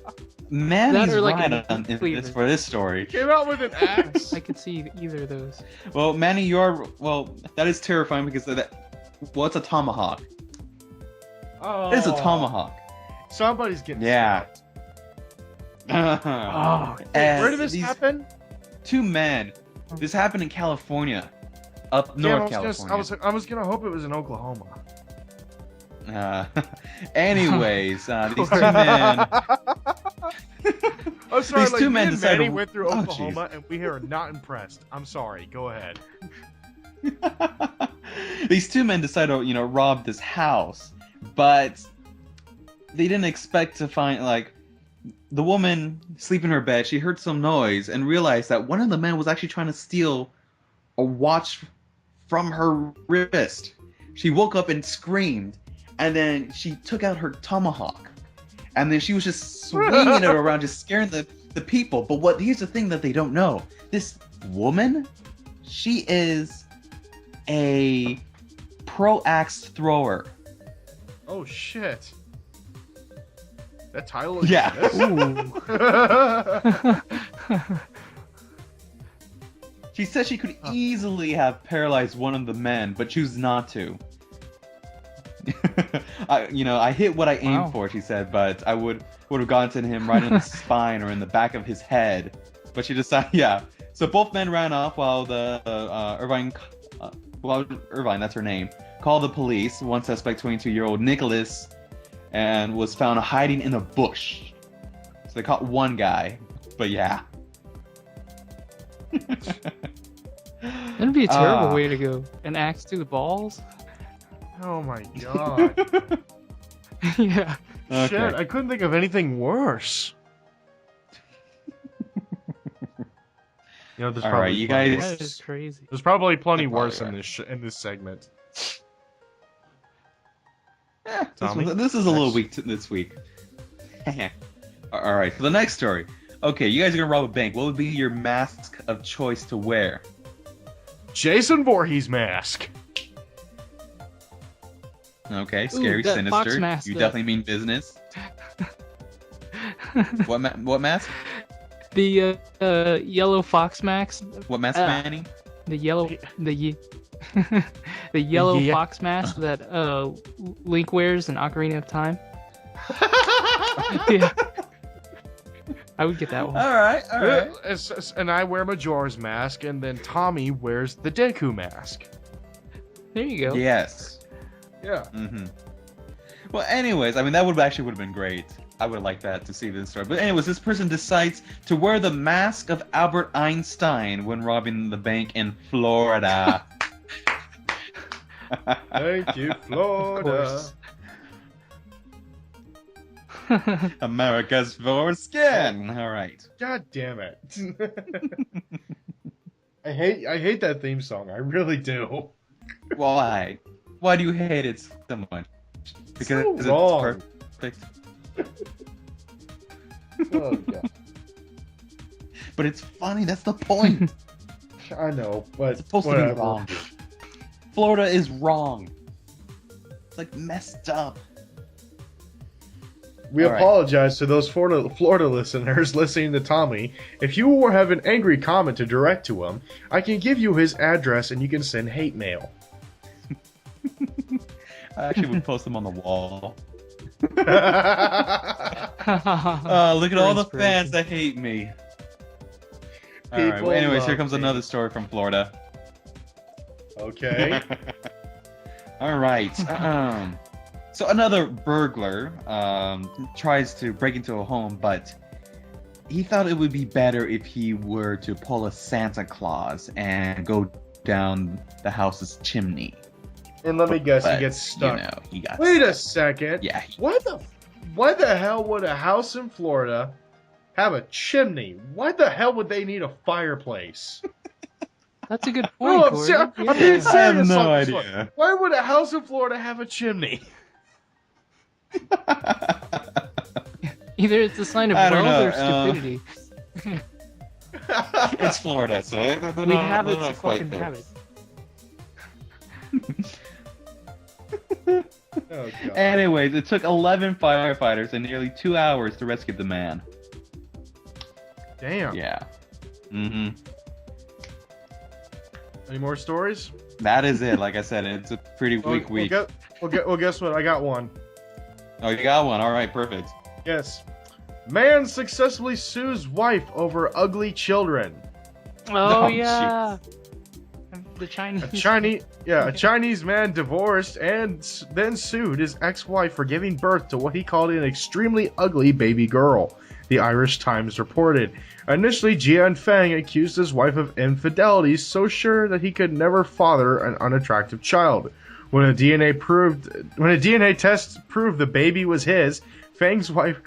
Manny's That or like right a on cleaver. for this story. Came out with an axe. I could see either of those. Well, Manny, that is terrifying because it's a tomahawk. Oh. It's a tomahawk. Somebody's getting Yeah. Oh, And Where did this these happen? Two men. This happened in California, up north California. I was gonna hope it was in Oklahoma. Anyways, these two men. I'm sorry, These two men me and decided- Manny went through Oh, Oklahoma, and we are not impressed. I'm sorry. Go ahead. These two men decided to, rob this house, but they didn't expect to find, like, the woman sleeping in her bed. She heard some noise and realized that one of the men was actually trying to steal a watch from her wrist. She woke up and screamed, and then she took out her tomahawk, and then she was just swinging it around, just scaring the people. But here's the thing that they don't know. This woman, she is a pro axe thrower. Oh shit! That title is Yeah. She said she could easily have paralyzed one of the men, but choose not to. I hit what I aimed Wow. for, she said, but I would have gotten him right in the spine or in the back of his head. But she decided, yeah. So both men ran off while the Irvine, that's her name, called the police. One suspect, 22-year-old Nicholas, and was found hiding in a bush. So they caught one guy, but yeah. That'd be a terrible way to go. An axe to the balls? Oh my god. Yeah. Okay. Shit, I couldn't think of anything worse. You know, there's All probably right, you plenty guys- worse. That is crazy. There's probably plenty Probably worse in right. this segment. Eh, Tommy? this is a little Next. weak this week. All right, for the next story. Okay, you guys are gonna rob a bank. What would be your mask of choice to wear? Jason Voorhees mask. Okay, scary, that fox sinister. mask You that- definitely mean business. What mask? The yellow fox mask. What mask, Ah. Manny? The yellow the yellow Yeah. fox mask that Link wears in Ocarina of Time. Yeah. I would get that one. All right. And I wear Majora's mask, and then Tommy wears the Deku mask. There you go. Yes. Yeah. Mm-hmm. Well, anyways, I mean that would have been great. I would have liked that to see this story. But anyways, this person decides to wear the mask of Albert Einstein when robbing the bank in Florida. Thank you, Florida. America's foreskin. All right. God damn it. I hate that theme song. I really do. Why? Why do you hate it so much? Because So it's wrong. perfect. Oh, God. But it's funny. That's the point. I know, but It's supposed whatever. to be wrong. Florida is wrong. It's like messed up. We All right. apologize to those Florida listeners listening to Tommy. If you have an angry comment to direct to him, I can give you his address and you can send hate mail. I actually would post them on the wall. Okay. Look at all the Inspiration. fans that hate me. All right. People Well, anyways, here love comes me. another story from Florida. All right. So another burglar tries to break into a home, but he thought it would be better if he were to pull a Santa Claus and go down the house's chimney. And let me guess, But, he gets stuck. You know, he got Wait a stuck. second. Yeah. Why the hell would a house in Florida have a chimney? Why the hell would they need a fireplace? That's a good No, point, I'm, Corey. ser- I'm Yeah. being I have serious no on this one. idea. Why would a house in Florida have a chimney? Either it's a sign of I don't wealth know, or stupidity. It's Florida, so We have it to fucking have it. Oh, God. Anyways, it took 11 firefighters and nearly 2 hours to rescue the man. Damn. Yeah. Mm-hmm. Any more stories? That is it. Like I said, it's a pretty weak week. Well, guess what? I got one. Oh, you got one. All right, perfect. Yes. Man successfully sues wife over ugly children. Oh, Oh, yeah. The Chinese. A Chinese man divorced and then sued his ex-wife for giving birth to what he called an extremely ugly baby girl, the Irish Times reported. Initially, Jian Feng accused his wife of infidelity, so sure that he could never father an unattractive child. When a DNA test proved the baby was his, Feng's wife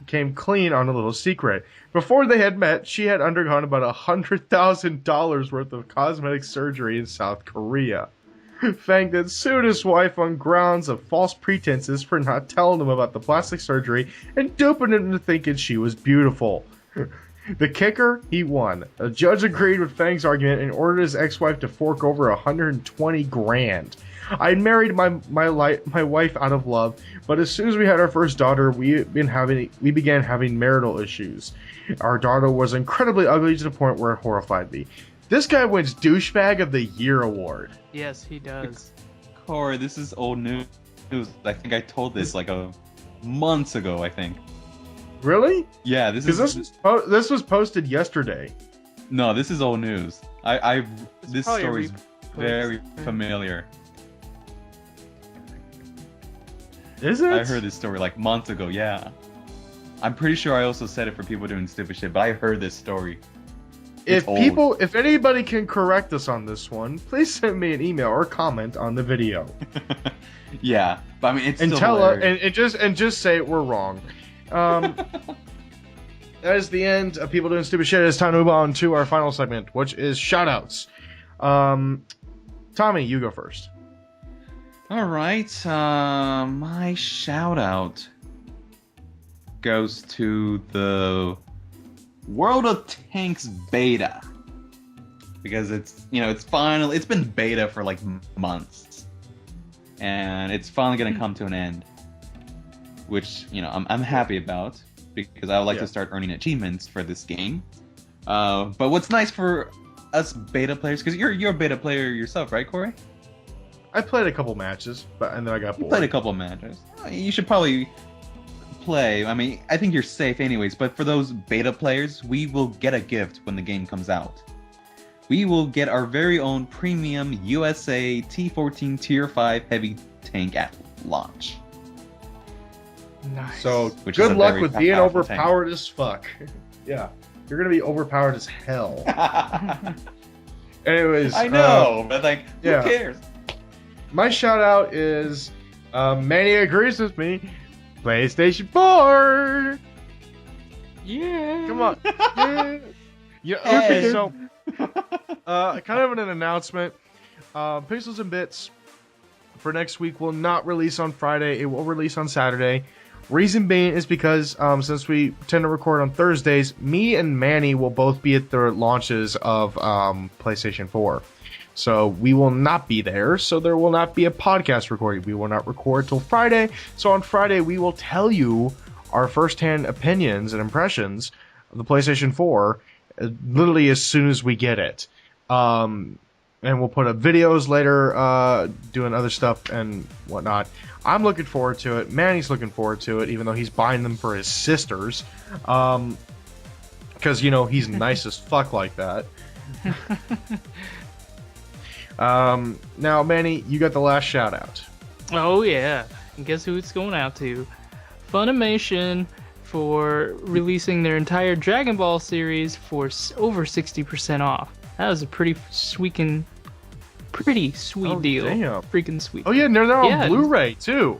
came clean on a little secret. Before they had met, she had undergone about $100,000 worth of cosmetic surgery in South Korea. Feng then sued his wife on grounds of false pretenses for not telling him about the plastic surgery and duping him into thinking she was beautiful. The kicker, he won. A judge agreed with Feng's argument and ordered his ex-wife to fork over $120,000. I married my wife out of love, but as soon as we had our first daughter, we began having marital issues. Our daughter was incredibly ugly to the point where it horrified me. This guy wins Douchebag of the Year award. Yes, he does. Corey, this is old news. I think I told this like months ago, I think. Really? Yeah, this Because is this was posted yesterday. no, this is old news. This probably a story is very repost. familiar. Is it? I heard this story like months ago. Yeah, I'm pretty sure I also said it for people doing stupid shit, but I heard this story. It's old. If anybody can correct us on this one, please send me an email or comment on the video Yeah, but I mean it's and still tell us hilarious. and just say we're wrong. That is the end of people doing stupid shit. It's time to move on to our final segment, which is shoutouts. Tommy, you go first. All right, my shout out goes to the World of Tanks beta because it's it's been beta for like months, and it's finally gonna come to an end, which I'm happy about because I would like to start earning achievements for this game. But what's nice for us beta players, because you're a beta player yourself, right, Corey? I played a couple matches, and then I got You bored. played a couple matches. You should probably play. I mean, I think you're safe anyways, but for those beta players, we will get a gift when the game comes out. We will get our very own premium USA T14 Tier 5 heavy tank at launch. Nice. So Which is good a luck very with being powerful tank. overpowered as fuck. Yeah, you're gonna be overpowered as hell. Anyways, I know, but like, yeah. who cares? My shout out is Manny agrees with me. PlayStation 4. Yeah. Come on. Yeah. Yeah. Okay. Hey. So, kind of an announcement. Pixels and Bits for next week will not release on Friday. It will release on Saturday. Reason being is because since we tend to record on Thursdays, me and Manny will both be at the launches of PlayStation 4. So we will not be there, so there will not be a podcast recording. We will not record till Friday. So on Friday, we will tell you our first-hand opinions and impressions of the PlayStation 4 literally as soon as we get it. And we'll put up videos later, doing other stuff and whatnot. I'm looking forward to it. Manny's looking forward to it, even though he's buying them for his sisters. Because, he's nice as fuck like that. Now, Manny, you got the last shout out. Oh yeah, and guess who it's going out to? Funimation for releasing their entire Dragon Ball series for over 60% off. That was a pretty sweet deal. Damn. Freaking sweet. Oh yeah, they're now Yeah. on Blu-ray too.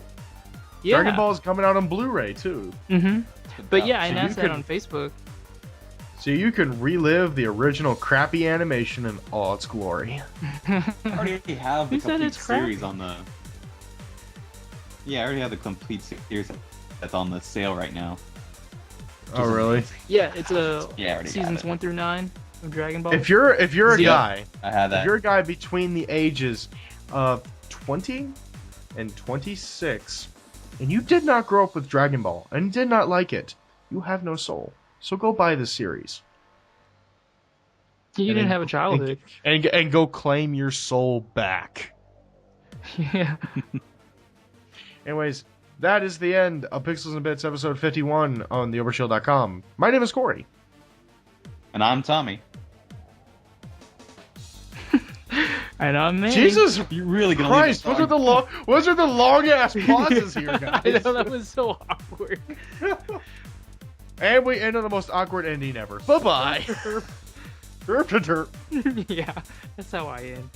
Yeah. Dragon Ball is coming out on Bluray too. Mm-hmm. But yeah, I So announced you that could- on Facebook. So you can relive the original crappy animation in all its glory. I already have the Who said complete it's crappy? series on the. Yeah, I already have the complete series that's on the sale right now. Oh really? Yeah, it's a Yeah, I already have seasons it. 1 through 9 of Dragon Ball. If you're a Yeah. guy, I had if that. you're a guy between the ages of 20 and 26, and you did not grow up with Dragon Ball and did not like it, you have no soul. So go buy the series You and didn't then- have a childhood. and go claim your soul back. Yeah. Anyways, that is the end of Pixels and Bits episode 51 on the Overshield.com. My name is Corey. And I'm Tommy. And I'm Manny. Jesus You really gonna Christ! leave What us are the long ass pauses here, guys? I know, that was so awkward. And we end on the most awkward ending ever. Bye bye. Yeah, that's how I end.